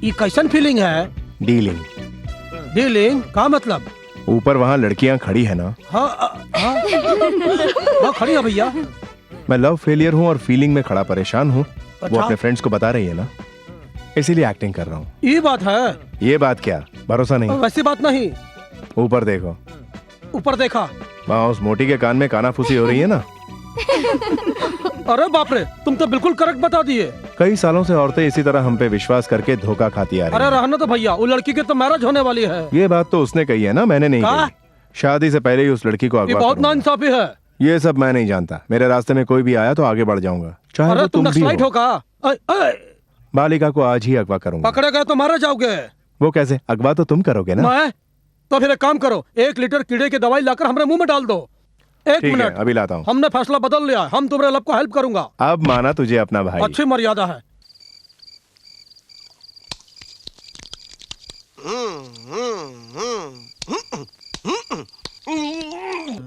ये कैसन फीलिंग है? डीलिंग। डीलिंग का मतलब? ऊपर वहाँ लड़कियाँ खड़ी है ना। हाँ खड़ी है भैया। मैं लव फेलियर हूँ और फीलिंग में खड़ा परेशान हूँ। वो अच्छा। अपने फ्रेंड्स को बता रही है ना, इसीलिए एक्टिंग कर रहा हूँ। ये बात है? ये बात क्या, भरोसा नहीं? वैसी बात नहीं। ऊपर देखो। ऊपर देखा? वहाँ उस मोटी के कान में कानाफूसी हो रही है ना। अरे बाप रे, तुम तो बिल्कुल करेक्ट बता दिए। कई सालों से औरतें इसी तरह हम पे विश्वास करके धोखा खाती आ रही अरे हैं। रहना तो भैया, वो लड़की की तो मैरिज होने वाली है। ये बात तो उसने कही है ना, मैंने नहीं कहा? कही। शादी से पहले ही उस लड़की को ये अगवा बहुत करूंगा। नाइंसाफी है। ये सब मैं नहीं जानता। मेरे रास्ते में कोई भी आया तो आगे बढ़ जाऊंगा, चाहे अरे वो तुम तुम भी नक्सलाइट हो। हो का? बालिका को आज ही अगवा करूंगा। पकड़े गए तो मारे जाओगे। वो कैसे? अगवा तो तुम करोगे ना। मैं? तो फिर एक काम करो, 1 लीटर कीड़े की दवाई लाकर हमारे मुंह में डाल दो। एक ठीक है, मिनट, अभी लाता हूँ। हमने फैसला बदल लिया, हम तुम्हारे लब को हेल्प करूंगा। अब माना तुझे अपना भाई। अच्छी मर्यादा है।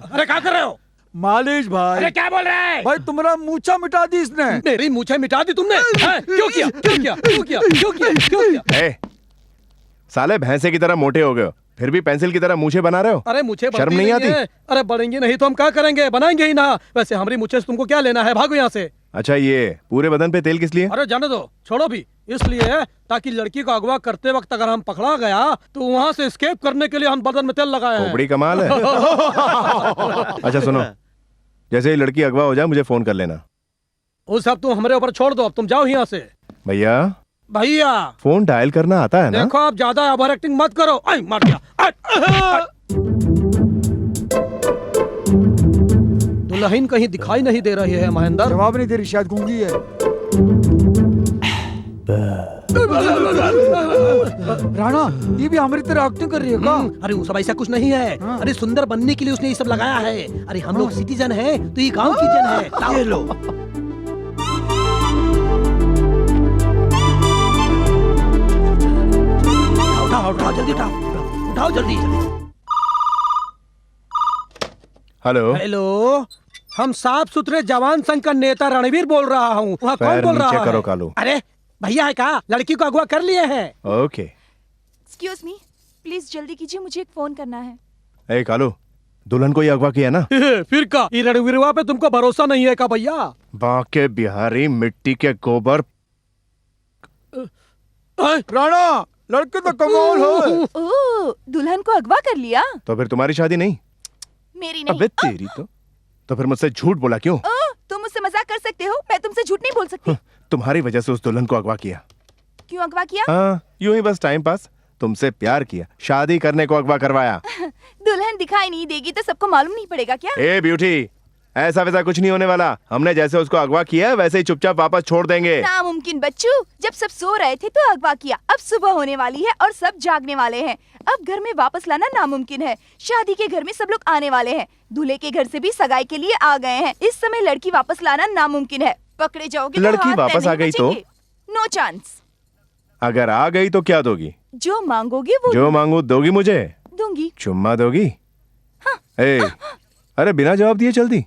अरे क्या कर रहे हो? मालिश भाई। अरे क्या बोल रहे हैं? भाई तुम्हारा मूछा मिटा दी इसने। मेरी मूछें मिटा दी तुमने? हैं? क्यों किया? क्यों किया? क्यों किया? क्यों किया? क्यों किया? ए, साले भैंसे की तरह मोटे हो गए हो, फिर भी पेंसिल की तरह मूछे बना रहे हो। अरे मुझे शर्म नहीं आती? अरे बढ़ेंगे नहीं तो हम क्या करेंगे? बनाएंगे ही ना। वैसे हमारी मुझे तुमको क्या लेना है? भागो यहाँ से। अच्छा, ये पूरे बदन पे तेल किस लिए? अरे जाने दो, छोड़ो भी। इसलिए ताकि लड़की को अगवा करते वक्त अगर हम पकड़ा गया तो वहाँ से एस्केप करने के लिए हम बदन में तेल लगाए हैं। बड़ी कमाल है। अच्छा सुनो, जैसे ही लड़की अगवा हो जाए मुझे फोन कर लेना। वो सब तुम हमारे ऊपर छोड़ दो, अब तुम जाओ यहाँ से। भैया, भैया फोन डायल करना आता है ना? देखो, आप ज्यादा ओवर एक्टिंग मत करो। आई मार दिया। दुल्हन कहीं दिखाई नहीं दे रही है महेंद्र। जवाब नहीं दे रही, शायद गूंगी है। राणा, ये भी हमारी तरह एक्टिंग कर रही है का? अरे वो सब ऐसा कुछ नहीं है। हाँ। अरे सुंदर बनने के लिए उसने ये सब लगाया है। अरे हम लोग सिटीजन हैं तो ये गांव की जन है। ये लो। उठाओ उठाओ जल्दी उठाओ, उठाओ जल्दी जल्दी। हेलो। हेलो, हम साफ सुथरे जवान संघ का नेता रणवीर बोल रहा हूँ। वहाँ कौन पैर बोल रहा नीचे है? करो कालू। अरे भैया है का? लड़की को अगवा कर लिए हैं। ओके। एक्सक्यूज मी, प्लीज जल्दी कीजिए, मुझे एक फोन करना है। ए कालू, दुल्हन को ही अगवा किया ना? फिर का ये रणवीरवा पे तुमको भरोसा नहीं है का भैया? बाके बिहारी मिट्टी के गोबर। राणा, लड़के तो कमाल है। ओह, दुल्हन को अगवा कर लिया? तो फिर तुम्हारी शादी नहीं? मेरी नहीं। अबे तेरी तो फिर मुझसे झूठ बोला क्यों? ओह, तुम मुझसे मजाक कर सकते हो, मैं तुमसे झूठ नहीं बोल सकती। तुम्हारी वजह से उस दुल्हन को अगवा किया। क्यों अगवा किया? हाँ, यूं ही बस टाइम पास। तुमसे प्यार किया, शादी करने को अगवा करवाया। दुल्हन दिखाई नहीं देगी तो सबको मालूम नहीं पड़ेगा क्या? ए ब्यूटी, ऐसा वैसा कुछ नहीं होने वाला। हमने जैसे उसको अगवा किया है वैसे ही चुपचाप वापस छोड़ देंगे। नामुमकिन बच्चू, जब सब सो रहे थे तो अगवा किया, अब सुबह होने वाली है और सब जागने वाले हैं। अब घर में वापस लाना नामुमकिन है। शादी के घर में सब लोग आने वाले हैं, दूल्हे के घर से भी सगाई के लिए आ गए हैं। इस समय लड़की वापस लाना नामुमकिन है। पकड़े जाओगे तो लड़की हाथ वापस नहीं आ गई तो? बचेंगे। No chance. अगर आ गई तो क्या दोगी? जो मांगोगे वो जो मांगू दोगी मुझे? दूंगी। चुम्मा दोगी? हाँ। ए, अरे बिना जवाब दिए चल दी।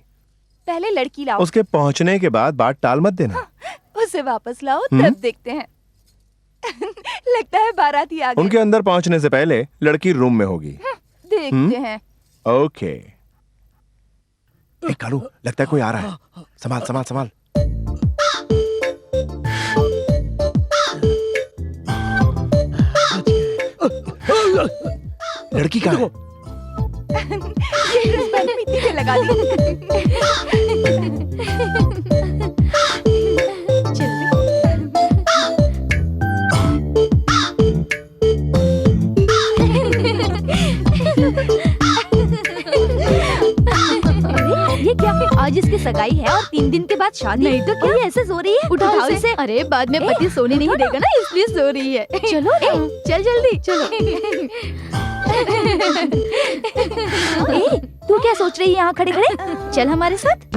पहले लड़की लाओ। उसके पहुंचने के बाद बात टाल मत देना। उसे वापस लाओ तब देखते हैं। लगता है बाराती आ गए। उनके अंदर पहुंचने से पहले लड़की रूम में होगी। देखते हैं। ओके। कालू, लगता है कोई आ रहा है। संभाल संभाल संभाल। लड़की कहाँ है? ये रिस्पॉन्ड पीती पे लगा दी। ये क्या? आज इसकी सगाई है और 3 दिन के बाद शादी। नहीं तो क्या? ऐसे सो रही है? उठाओ इसे। अरे बाद में पति सोने नहीं देगा ना, इसलिए सो रही है। चलो चल जल्दी चलो। तू क्या सोच रही है यहाँ खड़े खड़े? चल हमारे साथ।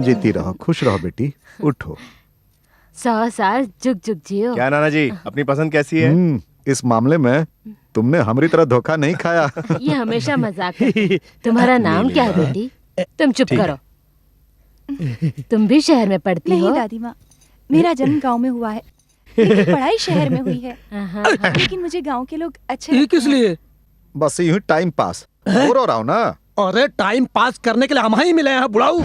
जीती रहो, खुश रहो बेटी, उठो। 100 साल जुग जुग जियो। क्या नाना जी, अपनी पसंद कैसी है? इस मामले में तुमने हमारी तरह धोखा नहीं खाया। ये हमेशा मजाक है। तुम्हारा नाम क्या है बेटी? तुम चुप करो। तुम भी शहर में पढ़ती हो? नहीं दादी माँ, मेरा जन्म गांव में हुआ है, लेकिन पढ़ाई शहर में हुई है। लेकिन मुझे गांव के लोग अच्छे ये किस लिए? बस यूं टाइम पास। बोर हो रहा हूं ना। अरे टाइम पास करने के लिए हम ही मिले हैं बुढ़ाऊ।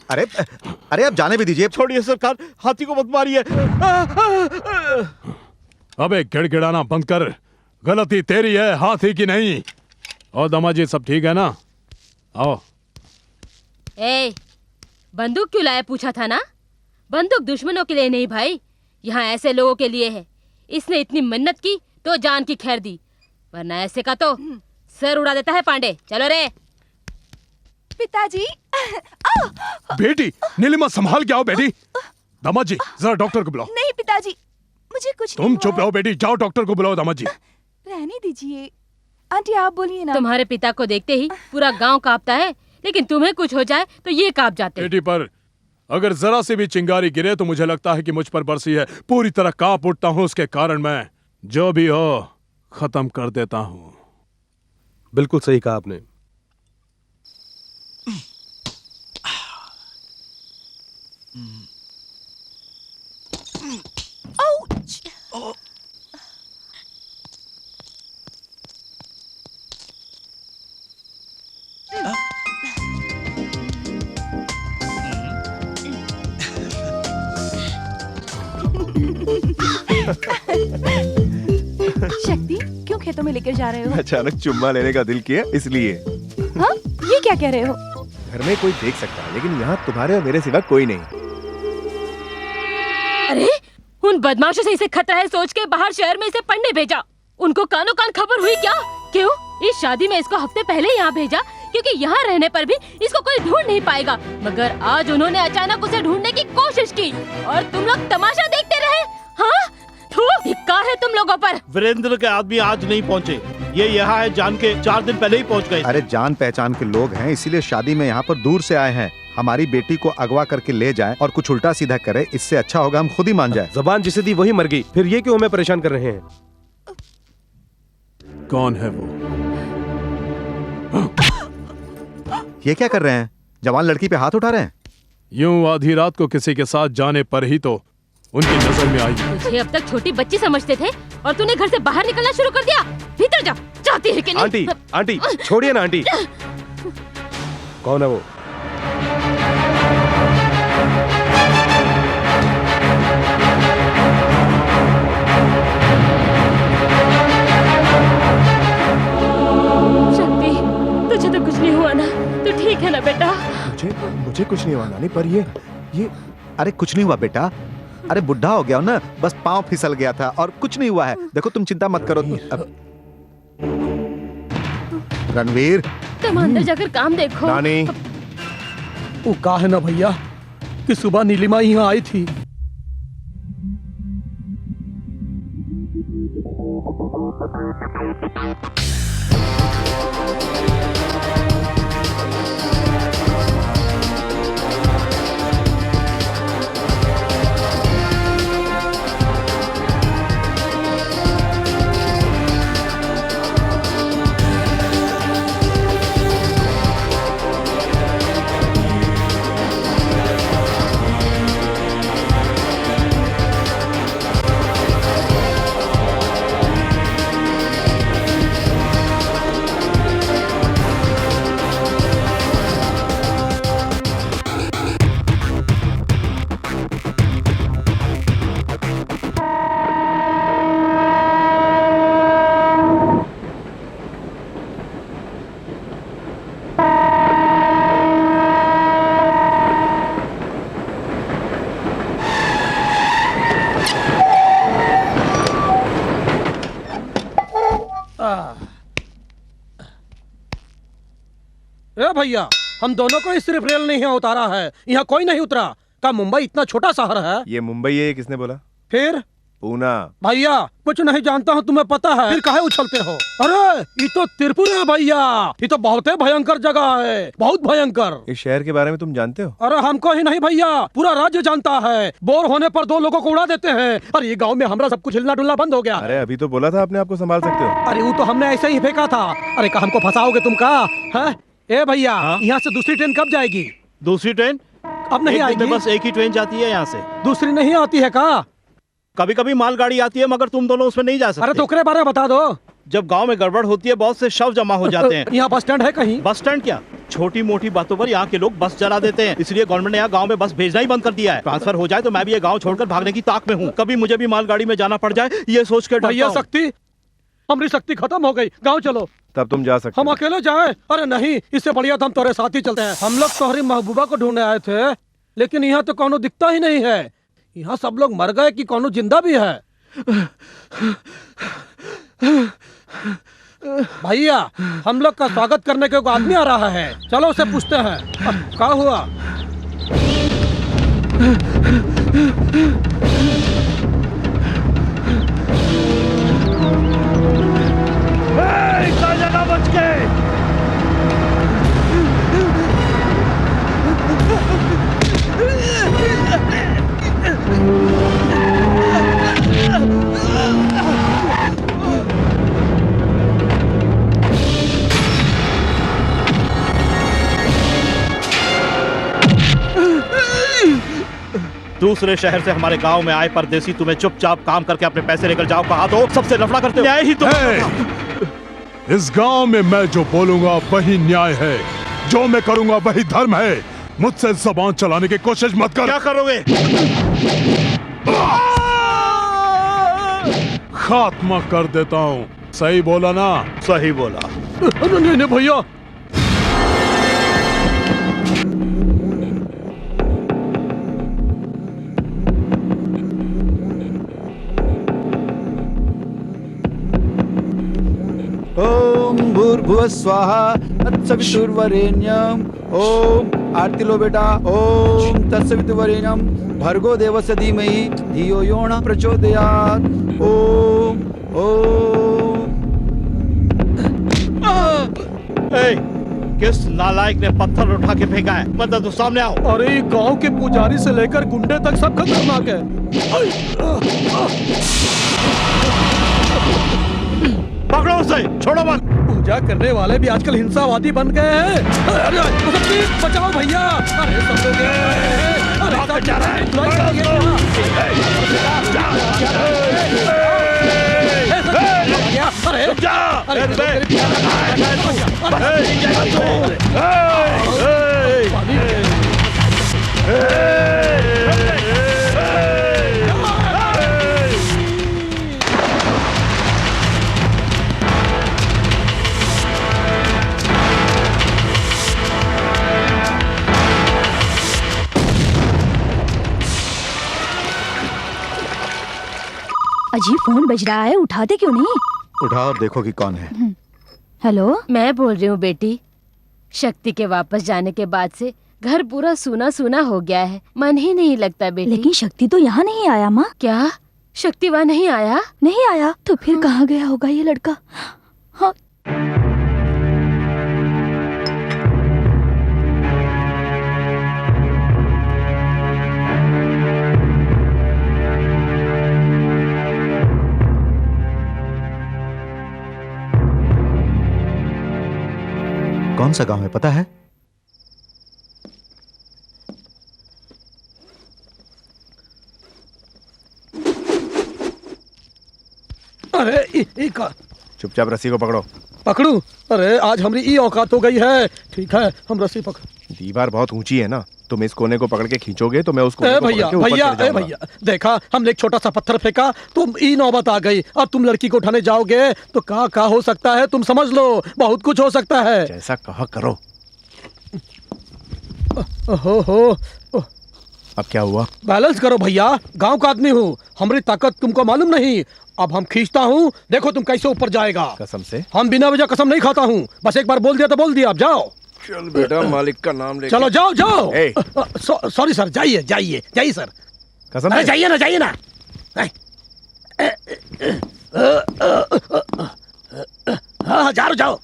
अरे अरे आप जाने भी दीजिए। छोड़िए सरकार, हाथी को मत मारिए। अबे गिड़गिड़ाना बंद कर। गलती तेरी है, हाथी की नहीं। और दामाजी सब ठीक है ना? आओ। ए, बंदूक क्यों लाया पूछा था ना? बंदूक दुश्मनों के लिए नहीं भाई, यहाँ ऐसे लोगों के लिए है। इसने इतनी मिन्नत की तो जान की खैर दी, वरना ऐसे का तो सर उड़ा देता है पांडे। चलो रे। पिताजी। बेटी नीलिमा, संभाल के आओ बेटी। दामाजी जरा डॉक्टर को बुलाओ। नहीं पिताजी, मुझे कुछ तुम चुप रहो बेटी, जाओ डॉक्टर को बुलाओ। दामाजी रहने दीजिए। आंटी आप बोलिए ना। तुम्हारे पिता को देखते ही पूरा गांव कांपता है, लेकिन तुम्हें कुछ हो जाए तो ये कांप जाते हैं। बेटी पर अगर जरा से भी चिंगारी गिरे तो मुझे लगता है कि मुझ पर बरसी है। पूरी तरह कांप उठता हूँ, उसके कारण मैं जो भी हो खत्म कर देता हूँ। बिल्कुल सही कहा आपने। शक्ति, क्यों खेतों में लेकर जा रहे हो? अचानक चुम्मा लेने का दिल किया इसलिए। हाँ, ये क्या कह रहे हो? घर में कोई देख सकता है लेकिन यहाँ तुम्हारे और मेरे सिवा कोई नहीं। अरे उन बदमाशों से इसे खतरा है सोच के बाहर शहर में इसे पढ़ने भेजा। उनको कानों कान खबर हुई क्या? क्यों? इस शादी में इसको हफ्ते पहले यहाँ भेजा क्योंकि यहाँ रहने पर भी इसको कोई ढूंढ नहीं पाएगा, मगर आज उन्होंने अचानक उसे ढूंढने की कोशिश की और तुम लोग तमाशा देखते रहे। हाँ, धिक्कार है तुम लोगों पर। वीरेंद्र के आदमी आज नहीं पहुँचे, ये यहाँ है जान के 4 दिन पहले ही पहुँच गए। अरे जान पहचान के लोग हैं, इसीलिए शादी में यहाँ पर दूर से आए हैं। हमारी बेटी को अगवा करके ले जाएं और कुछ उल्टा सीधा करे, इससे अच्छा होगा हम खुद ही मान जाए। जबान जिसे दी वही मर गई, फिर ये क्यों हमें परेशान कर रहे हैं? कौन है वो? ये क्या कर रहे हैं? जवान लड़की पे हाथ उठा रहे हैं। यूं आधी रात को किसी के साथ जाने पर ही तो उनकी नजर में आई। तुझे अब तक छोटी बच्ची समझते थे और तूने घर से बाहर निकलना शुरू कर दिया। भीतर जा, चाहती है कि नहीं? आंटी, आंटी, छोड़िए ना आंटी। कौन है वो? शक्ति, तुझे तो कुछ नहीं हुआ ना? तू ठीक है ना बेटा? मुझे कुछ नहीं हुआ नानी, पर ये अरे कुछ नहीं हुआ बेटा, अरे बुढ़ा हो गया हो ना, बस पाँव फिसल गया था और कुछ नहीं हुआ है। देखो तुम चिंता मत करो। रणवीर, तुम अंदर जाकर काम देखो। नानी, वो कहा है ना भैया कि सुबह नीलिमा यहाँ आई थी। ए भैया, हम दोनों को ही सिर्फ रेल नहीं उतारा है, यहाँ कोई नहीं उतरा। क्या मुंबई इतना छोटा शहर है? ये मुंबई है, किसने बोला? फिर पूना। भैया कुछ नहीं जानता हूँ, तुम्हें पता है, फिर काहे उछलते हो? अरे ये तो त्रिपुर है भैया, ये तो बहुत ही भयंकर जगह है, बहुत भयंकर। इस शहर के बारे में तुम जानते हो? अरे हमको ही नहीं भैया, पूरा राज्य जानता है। बोर होने पर 2 लोगों को उड़ा देते हैं। अरे ये गांव में हमारा सब कुछ हिलना डुलना बंद हो गया। अरे अभी तो बोला था आपने आपको संभाल सकते हो। अरे वो तो हमने ऐसे ही फेंका था। अरे का हमको फंसाओगे तुम का? है? ए भैया, यहाँ से दूसरी ट्रेन कब जाएगी? दूसरी ट्रेन अब नहीं आएगी। बस एक ही ट्रेन जाती है यहाँ से, दूसरी नहीं आती है का? कभी कभी मालगाड़ी आती है, मगर तुम दोनों उसमें नहीं जा सकते। अरे तो ओकरे बारे में बता दो। जब गांव में गड़बड़ होती है, बहुत से शव जमा हो जाते हैं। यहाँ बस स्टैंड है कहीं? बस स्टैंड क्या, छोटी मोटी बातों पर यहाँ के लोग बस चला देते हैं। इसलिए गवर्नमेंट ने यहाँ गांव में बस भेजना ही बंद कर दिया है। ट्रांसफर हो जाए तो मैं भी ये गांव छोड़कर भागने की ताक में हूँ। कभी मुझे भी मालगाड़ी में जाना पड़ जाए, ये सोच कर भैया शक्ति, हमारी शक्ति खत्म हो गई, गाँव चलो। तब तुम जा सकते हम अकेले जाए? अरे नहीं, इससे बढ़िया तो हम तुम्हारे साथ ही चलते हैं। हम लोग तुम्हारी महबूबा को ढूंढने आए थे, लेकिन यहाँ तो कोनो दिखता ही नहीं है। यहाँ सब लोग मर गए कि कोनो जिंदा भी है? भैया हम लोग का स्वागत करने के आदमी आ रहा है, चलो उसे पूछते हैं। अब क्या हुआ? जगह बच गए। दूसरे शहर से हमारे गांव में आए परदेसी तुम्हें चुपचाप काम करके अपने पैसे लेकर जाओ, कहा तो सबसे लफड़ा करते हो। न्याय ही तो इस गांव में मैं जो बोलूंगा वही न्याय है, जो मैं करूंगा वही धर्म है। मुझसे जबान चलाने की कोशिश मत कर। क्या करोगे? खात्मा कर देता हूँ। सही बोला ना? सही बोला। नहीं भैया, ओम भूर्भुवः स्वाहा तत्सवितुर्वरेण्यम। ओम आरती लो बेटा। ओम तत्सवितुर्वरेण्यम भर्गो देवस्य धीमहि धियो यो न प्रचोदयात्। ओम ओम। किस नालायक ने पत्थर उठा के फेंका है? मतलब तो सामने आओ। अरे गांव के पुजारी से लेकर गुंडे तक सब खतरनाक है। पकड़ो उसे, छोड़ो मत। पूजा करने वाले भी आजकल हिंसावादी बन गए हैं। अरे बचाओ भैया। अरे सब लोग अरे जा रहा अजीब फोन बज रहा है, उठाते क्यों नहीं? उठाओ और देखो कि कौन है। हेलो, मैं बोल रही हूँ बेटी। शक्ति के वापस जाने के बाद से घर पूरा सूना सूना हो गया है, मन ही नहीं लगता बेटी। लेकिन शक्ति तो यहाँ नहीं आया माँ। क्या शक्ति वहाँ नहीं आया? नहीं आया तो फिर कहाँ गया होगा ये लड़का? हाँ। कौन सा गांव है पता है? अरे चुपचाप रस्सी को पकड़ो। पकड़ू? अरे आज हमारी ई औकात हो गई है। ठीक है, हम रस्सी पकड़। दीवार बहुत ऊंची है ना, तुम इस कोने को पकड़ के खींचोगे तो मैं उस कोने को भैया पकड़ के ऊपर भैया चढ़ जाऊंगा। भैया देखा, हमने एक छोटा सा पत्थर फेंका, तुम ई नौबत आ गई। अब तुम लड़की को उठाने जाओगे तो क्या हो सकता है तुम समझ लो, बहुत कुछ हो सकता है। जैसा कहा करो। हो अब क्या हुआ? बैलेंस करो भैया, गांव का आदमी हूँ, हमारी ताकत तुमको मालूम नहीं। अब हम खींचता हूँ, देखो तुम कैसे ऊपर जाएगा। कसम से? हम बिना वजह कसम नहीं खाता हूँ, बस एक बार बोल दिया तो बोल दिया। अब जाओ। चल बेटा, मालिक का नाम ले। चलो जाओ जाओ। सॉरी सर, जाइए जाइए जाइए सर। कसम? अरे जाइए ना, जाइए ना। हाँ जाओ जाओ।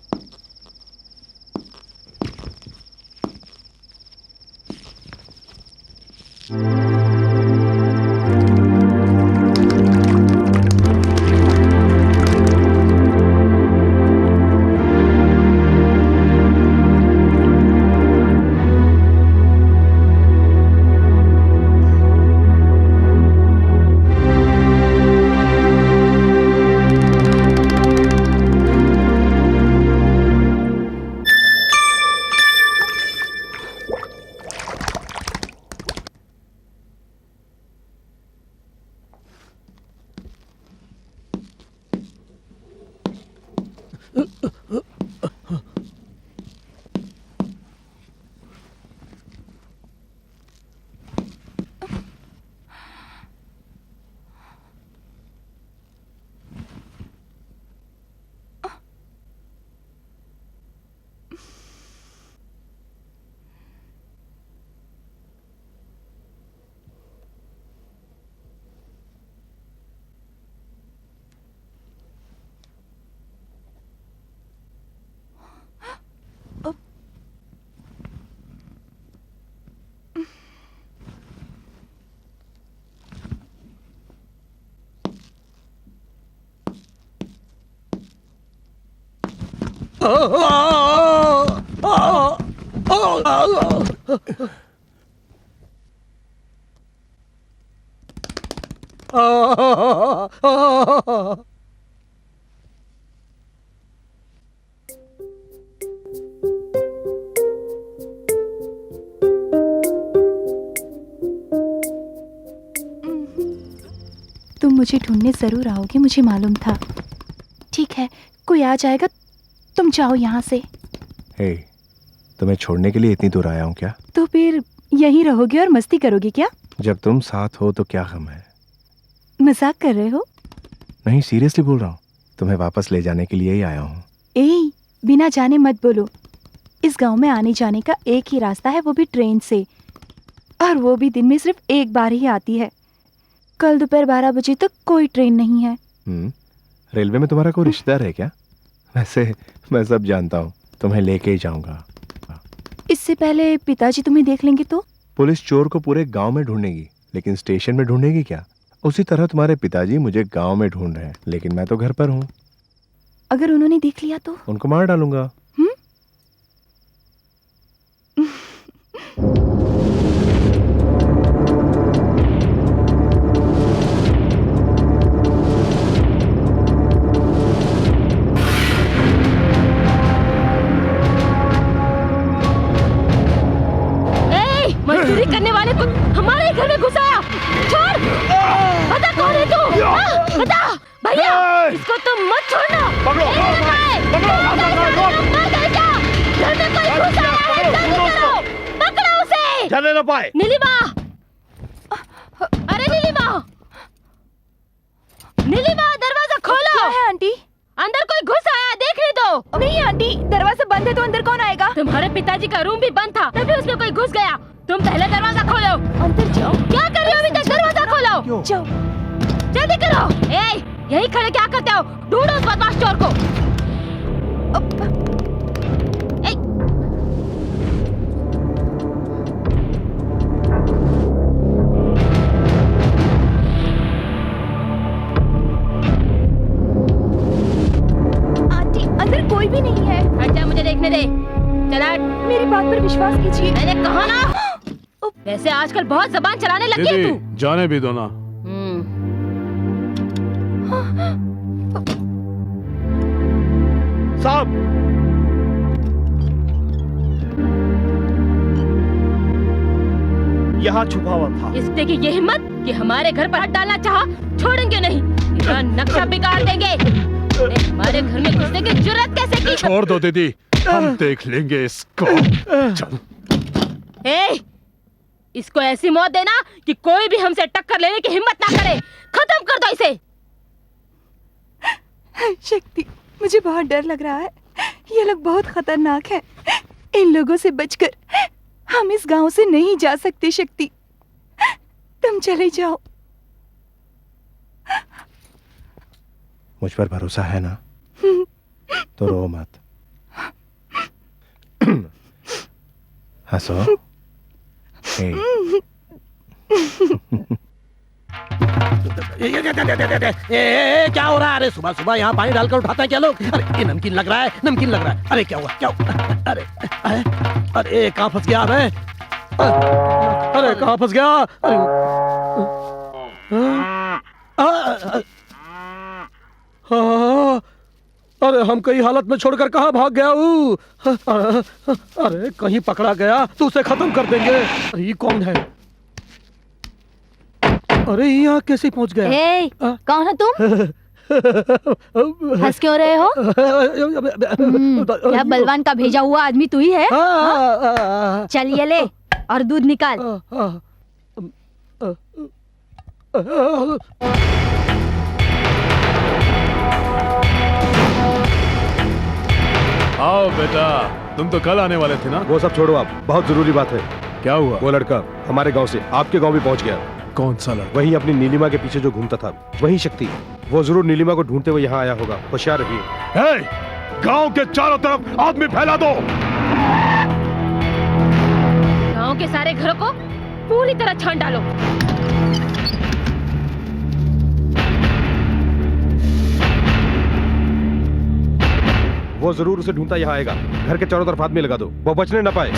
तुम मुझे ढूंढने जरूर आओगे, मुझे मालूम था। ठीक है, कोई आ जाएगा, तुम जाओ यहाँ से। हे, तुम्हें छोड़ने के लिए इतनी दूर आया हूँ क्या? तो फिर यहीं रहोगे और मस्ती करोगे क्या? जब तुम साथ हो तो क्या गम है? मजाक कर रहे हो? नहीं, सीरियसली बोल रहा हूँ। तुम्हें वापस ले जाने के लिए ही आया हूँ। ए, बिना जाने मत बोलो। इस गांव में आने जाने का एक ही रास्ता है, वो भी ट्रेन से, और वो भी दिन में सिर्फ एक बार ही आती है। कल दोपहर 12 बजे तक कोई ट्रेन नहीं है। रेलवे में तुम्हारा कोई रिश्तेदार है क्या? वैसे मैं सब जानता हूँ, तुम्हें लेके ही जाऊंगा। इससे पहले पिताजी तुम्हें देख लेंगे तो? पुलिस चोर को पूरे गांव में ढूंढेगी, लेकिन स्टेशन में ढूंढेगी क्या? उसी तरह तुम्हारे पिताजी मुझे गांव में ढूंढ रहे हैं, लेकिन मैं तो घर पर हूँ। अगर उन्होंने देख लिया तो? उनको मार डालूंगा। मजदूरी करने वाले को हमारे घर में घुसाया। छोड़, बता कौन है तू? बता भैया, इसको तुम मत छोड़ना। पकड़ो, घर में कोई घुसाया है, जल्दी करो, पकड़ो उसे। चलने ना पाए। नीलिमा, अरे नीलिमा, नीलिमा दरवाजा खोलो। क्या है आंटी? अंदर कोई घुस आया, देखने दो। नहीं आंटी, दरवाजा बंद है तो अंदर कौन आएगा? तुम्हारे पिताजी का रूम भी बंद था, तभी उसमें कोई घुस गया। तुम पहले दरवाजा खोलो। अंदर जाओ। क्या कर रही हो अभी तक? दरवाजा खोलो, जाओ, जल्दी करो। ए, यही खड़े क्या करते हो? ढूंढो उस बदमाश चोर को। ए, आंटी अंदर कोई भी नहीं है। हट जा, मुझे देखने दे। चला, मेरी बात पर विश्वास कीजिए। मैंने कहा ना। वैसे आजकल बहुत जबान चलाने लगी है तू। जाने भी दो ना। साहब, यहाँ छुपा हुआ था। इसने की ये हिम्मत कि हमारे घर पर हाथ डालना चाहा, छोड़ेंगे नहीं, तेरा नक्शा बिगाड़ देंगे। हमारे घर में घुसने की जुर्रत कैसे की? छोड़ दो दीदी, हम देख लेंगे इसको। चल। ए, इसको ऐसी मौत देना कि कोई भी हमसे टक्कर लेने की हिम्मत ना करे। खत्म कर दो इसे। शक्ति, मुझे बहुत डर लग रहा है। ये लोग बहुत खतरनाक हैं। इन लोगों से बचकर हम इस गांव से नहीं जा सकते। शक्ति, तुम चले जाओ। मुझ पर भरोसा है ना? तो रो मत, हंसो। क्या हो रहा है? अरे सुबह सुबह यहाँ पानी डालकर उठाते हैं क्या लोग? अरे ये नमकीन लग रहा है, नमकीन लग रहा है। अरे क्या हुआ, क्या हुआ? अरे अरे अरे कहाँ फंस गया मैं? अरे कहाँ फंस गया? अरे हम कई हालत में छोड़कर कहाँ भाग गया हूँ? अरे कहीं पकड़ा गया तो उसे खत्म कर देंगे। अरे ये कौन है? अरे यहाँ कैसे पहुँच गया? ए, कौन हो तुम? हंस क्यों रहे हो? क्या बलवान का भेजा हुआ आदमी तू ही है? चल ये ले और दूध निकाल। आओ बेटा, तुम तो कल आने वाले थे ना? वो सब छोड़ो, आप बहुत जरूरी बात है। क्या हुआ? वो लड़का हमारे गांव से आपके गांव भी पहुंच गया। कौन सा लड़का? वही अपनी नीलिमा के पीछे जो घूमता था, वही शक्ति। वो जरूर नीलिमा को ढूंढते हुए यहाँ आया होगा, होशियार रहिए। गांव के चारों तरफ आदमी फैला दो। गांव के सारे घरों को पूरी तरह छान डालो। वो जरूर उसे ढूंढता यहाँ आएगा। घर के चारों तरफ आदमी लगा दो, वो बचने न पाए।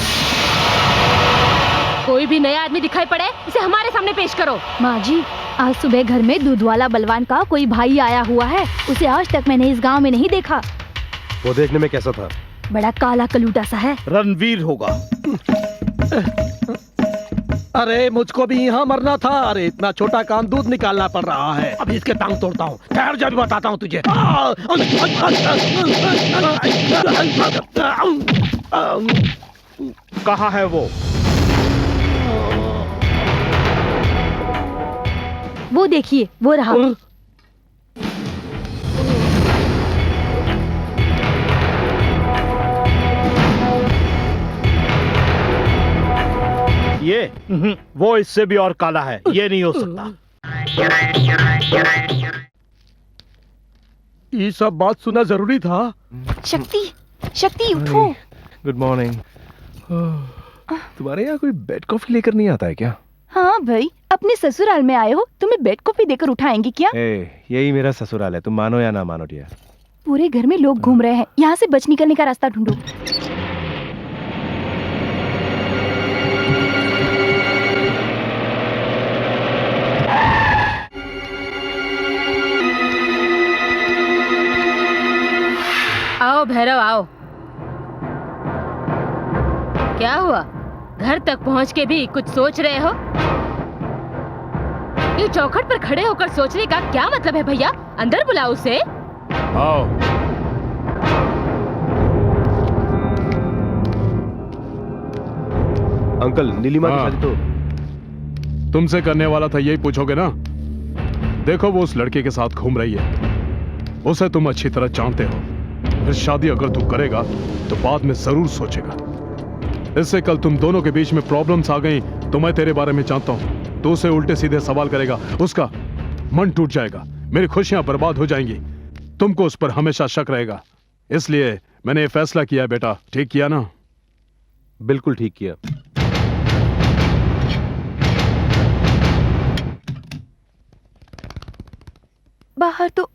कोई भी नया आदमी दिखाई पड़े, इसे हमारे सामने पेश करो। माँ जी, आज सुबह घर में दूध वाला बलवान का कोई भाई आया हुआ है। उसे आज तक मैंने इस गांव में नहीं देखा। वो देखने में कैसा था? बड़ा काला कलूटा सा है। रणवीर होगा। अरे मुझको भी यहाँ मरना था। अरे इतना छोटा काम दूध निकालना पड़ रहा है। अभी इसके टांग तोड़ता हूँ। ठहर जा, भी बताता हूँ तुझे। कहाँ है वो? वो देखिए, वो रहा। ये वो इससे भी और काला है। ये नहीं हो सकता। ये सब बात सुना जरूरी था। शक्ति, शक्ति उठो। Good morning. तुम्हारे यहाँ कोई बेड कॉफी लेकर नहीं आता है क्या? हाँ भाई, अपने ससुराल में आए हो, तुम्हें बेड कॉफी देकर उठाएंगे क्या? यही मेरा ससुराल है, तुम मानो या ना मानो डियर। पूरे घर में लोग घूम रहे हैं, यहाँ से बच निकलने का रास्ता ढूंढो। आओ भैरव आओ। क्या हुआ? घर तक पहुंच के भी कुछ सोच रहे हो? ये चौखट पर खड़े होकर सोचने का क्या मतलब है भैया? अंदर बुलाओ उसे। आओ। अंकल, नीलिमा की शादी तो तुमसे करने वाला था, यही पूछोगे ना? देखो वो उस लड़के के साथ घूम रही है, उसे तुम अच्छी तरह जानते हो। फिर शादी अगर तू करेगा तो बाद में जरूर सोचेगा। इससे कल तुम दोनों के बीच में प्रॉब्लम्स आ गई तो मैं तेरे बारे में जानता हूं, तो उसे उल्टे सीधे सवाल करेगा, उसका मन टूट जाएगा, मेरी खुशियां बर्बाद हो जाएंगी, तुमको उस पर हमेशा शक रहेगा। इसलिए मैंने ये फैसला किया बेटा। ठीक किया ना? बिल्कुल ठीक किया। बाहर तो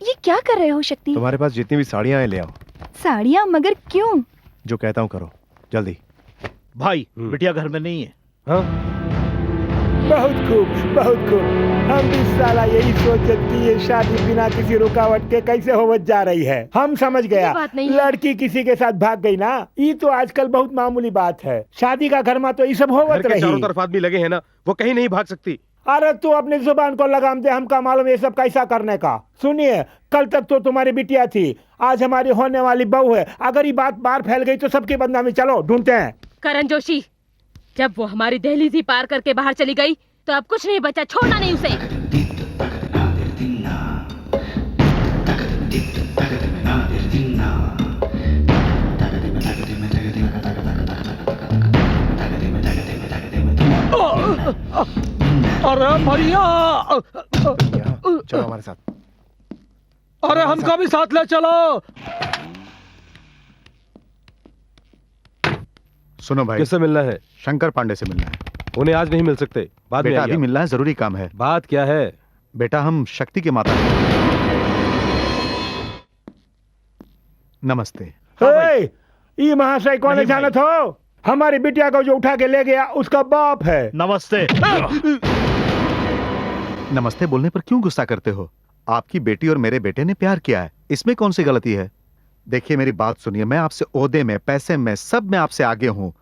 ये क्या कर रहे हो शक्ति? तुम्हारे पास जितनी भी साड़ियां हैं ले आओ। साड़ियां? मगर क्यों? जो कहता हूँ करो, जल्दी। भाई, बिटिया घर में नहीं है। हाँ? बहुत खूब, बहुत खूब। हम भी साला यही सोचे कि ये शादी बिना किसी रुकावट के कैसे होवत जा रही है। हम समझ गया, बात नहीं है। लड़की किसी के साथ भाग गई ना, ये तो आजकल बहुत मामूली बात है। शादी का घर में तो ये सब घर होवत के चारों रही। तरफ आदमी लगे हैं ना, वो कहीं नहीं भाग सकती। अरे तू अपनी जुबान को लगाम दे, हमका मालूम ये सब कैसा करने का। सुनिए, कल तक तो तुम्हारी बिटिया थी, आज हमारी होने वाली बहू है। अगर ये बात बाहर फैल गई तो सबकी बदनामी। चलो ढूंढते हैं। करण जोशी, जब वो हमारी दहलीज पार करके बाहर चली गई तो अब कुछ नहीं बचा, छोड़ना नहीं उसे। अरे भैया, चलो हमारे साथ। अरे हमका भी साथ ले चलो। सुनो भाई, किससे मिलना है? शंकर पांडे से मिलना है। उन्हें आज नहीं मिल सकते, बाद में बेटा अभी आइए। मिलना है, जरूरी काम है। बात क्या है? बेटा हम शक्ति के माता हैं। नमस्ते। हे, ये महाशय कौन है नहीं जानत हो? हमारी बिटिया को जो उठा के ले गया उसका बाप है। नमस्ते। नमस्ते बोलने पर क्यों गुस्सा करते हो? आपकी बेटी और मेरे बेटे ने प्यार किया है, इसमें कौन सी गलती है? देखिए मेरी बात सुनिए, मैं आपसे ओहदे में, पैसे में, सब में आपसे आगे हूँ।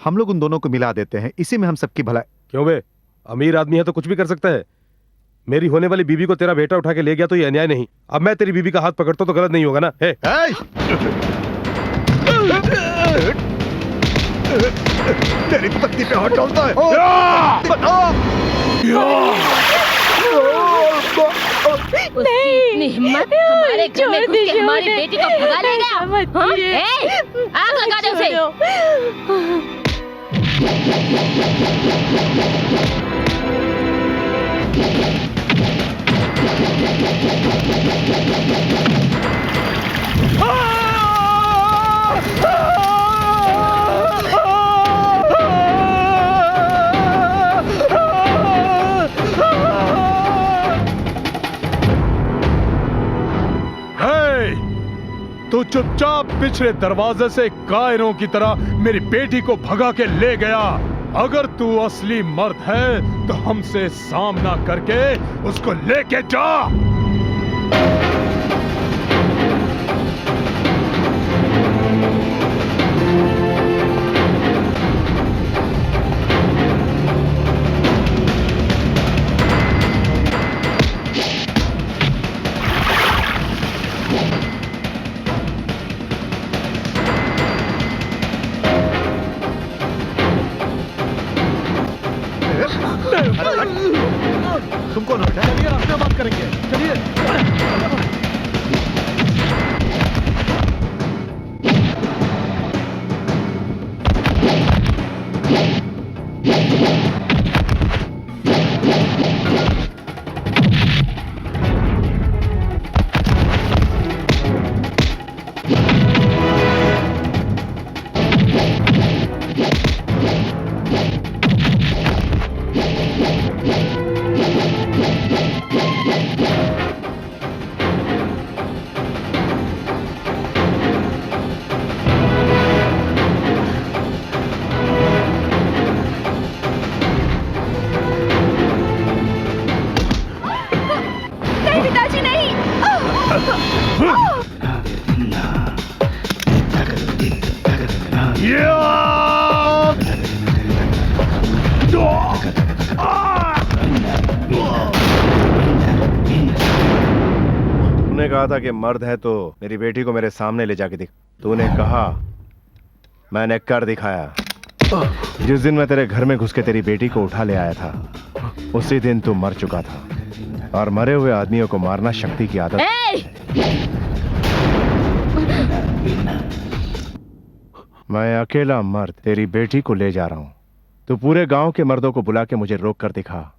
हम लोग उन दोनों को मिला देते हैं, इसी में हम सबकी भलाई। क्यों बे? अमीर आदमी है तो कुछ भी कर सकता है। मेरी होने वाली बीबी को तेरा बेटा उठा के ले गया तो ये अन्याय नहीं। अब मैं तेरी बीबी का हाथ पकड़ता तो गलत नहीं होगा ना? हे? तेरी पत्नी पे हाथ डालता है। उसकी इतनी हिम्मत, हमारे घर में घुस के हमारी बेटी को भगा ले गया। हाँ? ए, आग लगा दे उसे। तू चुपचाप पिछले दरवाजे से कायरों की तरह मेरी बेटी को भगा के ले गया। अगर तू असली मर्द है तो हमसे सामना करके उसको लेके जा। तुम कौन हो? चलिए रास्ते में बात करेंगे, चलिए। नहीं पिताजी नहीं। तूने कहा था कि मर्द है तो मेरी बेटी को मेरे सामने ले जाके दिख। तूने कहा, मैंने कर दिखाया। जिस दिन मैं तेरे घर में घुस के तेरी बेटी को उठा ले आया था उसी दिन तू मर चुका था, और मरे हुए आदमियों को मारना शक्ति की आदत। मैं अकेला मर्द तेरी बेटी को ले जा रहा हूं। तू पूरे गांव के मर्दों को बुला के मुझे रोक कर दिखा।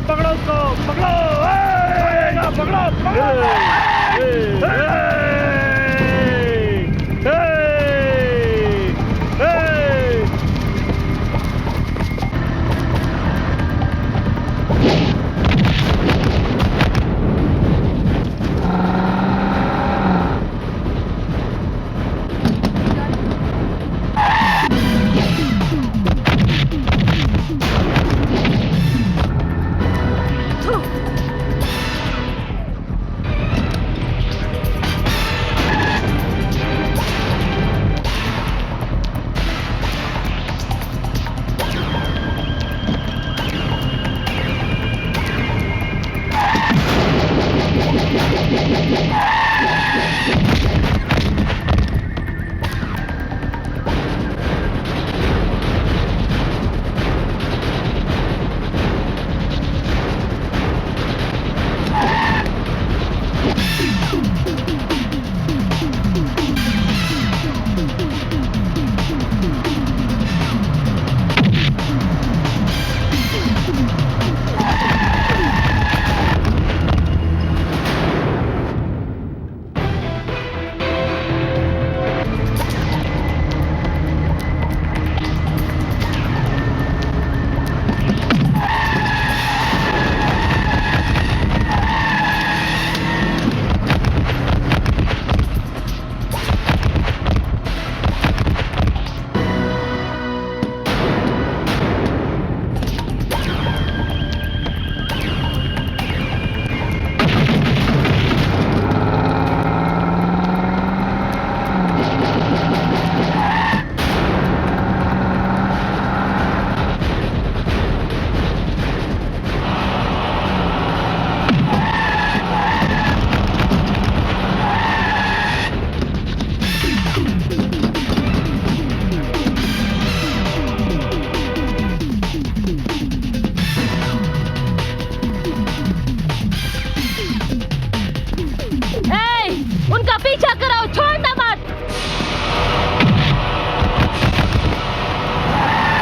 पकड़ो उसको, पकड़ो, पकड़ो, पकड़ो।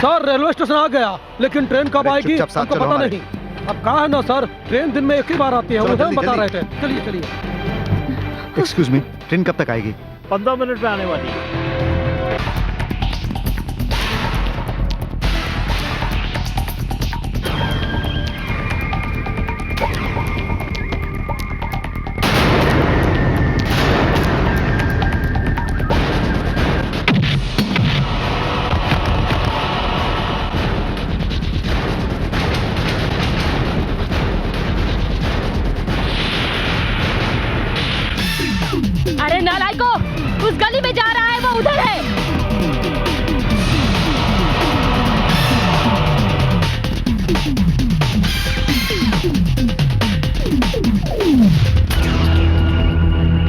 सर रेलवे स्टेशन आ गया, लेकिन ट्रेन कब आएगी हमको पता नहीं। अब कहा है ना सर, ट्रेन दिन में एक ही बार आती है, वो बता रहे थे। चलिए चलिए। एक्सक्यूज मी, ट्रेन कब तक आएगी? 15 मिनट में आने वाली है। नालायको, उस गली में जा रहा है, वो उधर है।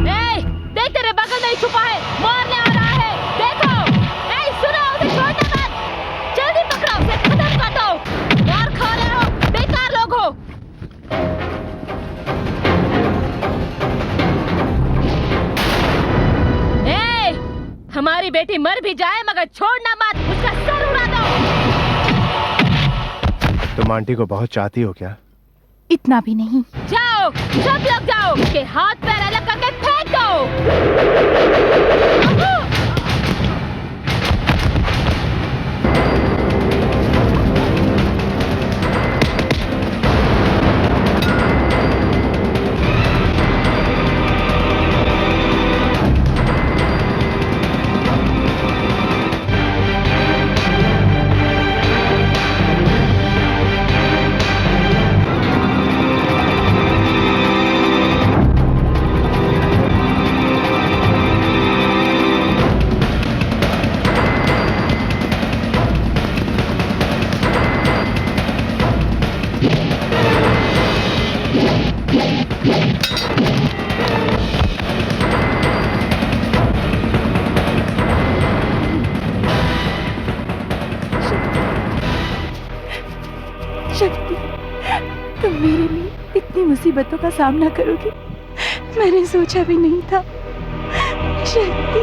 ए, देख तेरे बगल में ही छुपा है, मारने आ रहा है, देखो। ए, सुनो, उसे छोड़ना मत, जल्दी पकड़ो, उसे खत्म कर दो। मार खा रहे हो, बेकार लोग हो। ए, हमारी बेटी मर भी जाए मगर छोड़ना मत, उसका सर उड़ा दो। तुम आंटी को बहुत चाहती हो क्या? इतना भी नहीं। जाओ, सब लोग जाओ, उसके हाथ पैर अलग करके फेंक दो। शक्ति, तुम मेरे लिए इतनी मुसीबतों का सामना करोगी, मैंने सोचा भी नहीं था। शक्ति,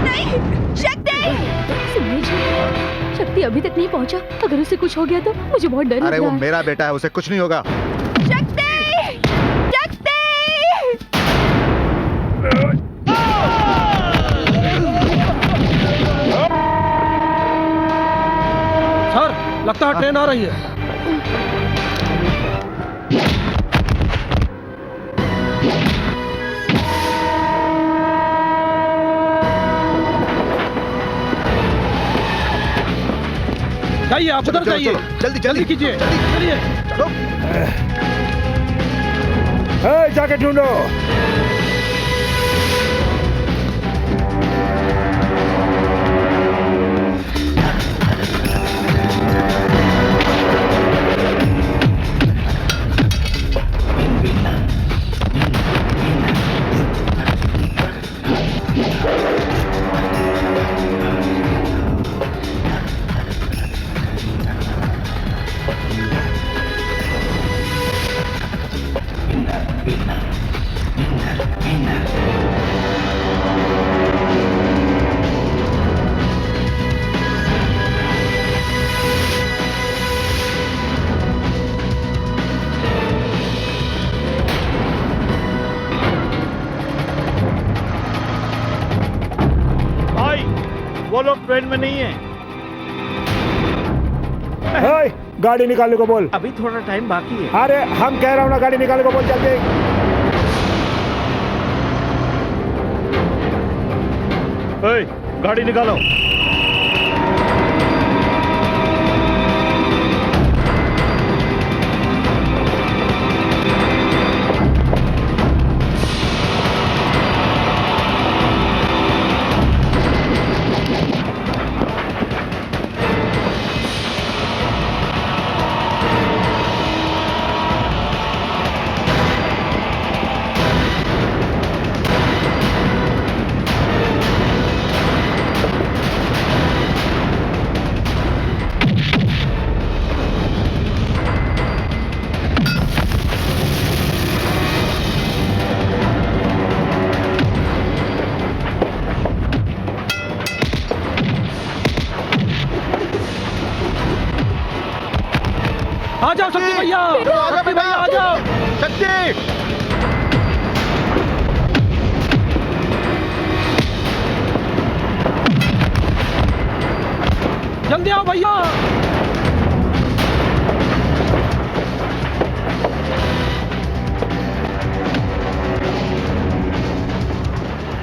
नहीं, शक्ति! सुनिए जी, शक्ति अभी तक नहीं पहुंचा। अगर उसे कुछ हो गया तो मुझे बहुत डर लग अरे रहा वो है। मेरा बेटा है, उसे कुछ नहीं होगा। शक्ति! शक्ति! सर, लगता है ट्रेन आ रही है। जाइए, आप उधर जाइए, जल्दी जल्दी कीजिए, चलिए। जाके ढूंढो। भाई, वो लोग ट्रेन में नहीं है। गाड़ी निकालने को बोल। अभी थोड़ा टाइम बाकी है। अरे हम कह रहा हूँ ना, गाड़ी निकालने को बोल जल्दी। गाड़ी निकालो। आ जाओ शक्ति भैया, शक्ति भैया आ जाओ। शक्ति! जल्दी आओ भैया।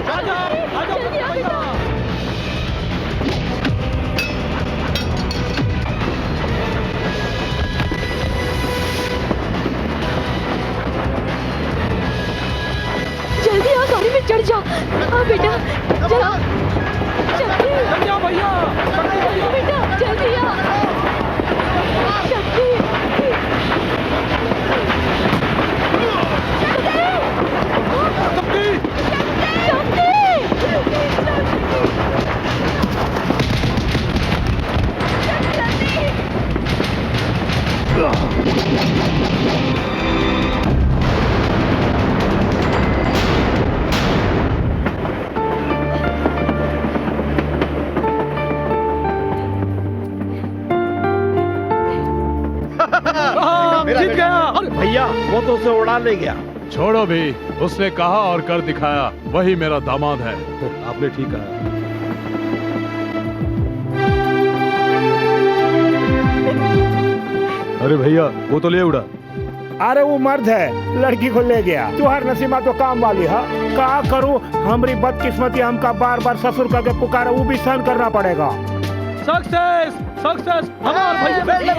आ जाओ शक्ति भैया। चढ़ जा। हाँ बेटा जा। शक्ति जल्दी आओ भैया। बेटा जल्दी आ। शक्ति जीत गया। अरे भैया वो तो उसे उड़ा ले गया। छोड़ो भी, उसने कहा और कर दिखाया, वही मेरा दामाद है। आपने ठीक कहा। अरे भैया वो तो ले उड़ा। अरे वो मर्द है, लड़की को ले गया। तुहार नसीमा तो काम वाली है। का करूं, हमारी बदकिस्मती हमका बार बार ससुर करके पुकारा, वो भी सहन करना पड़ेगा। सक्सेस सक्सेस हमार भैया।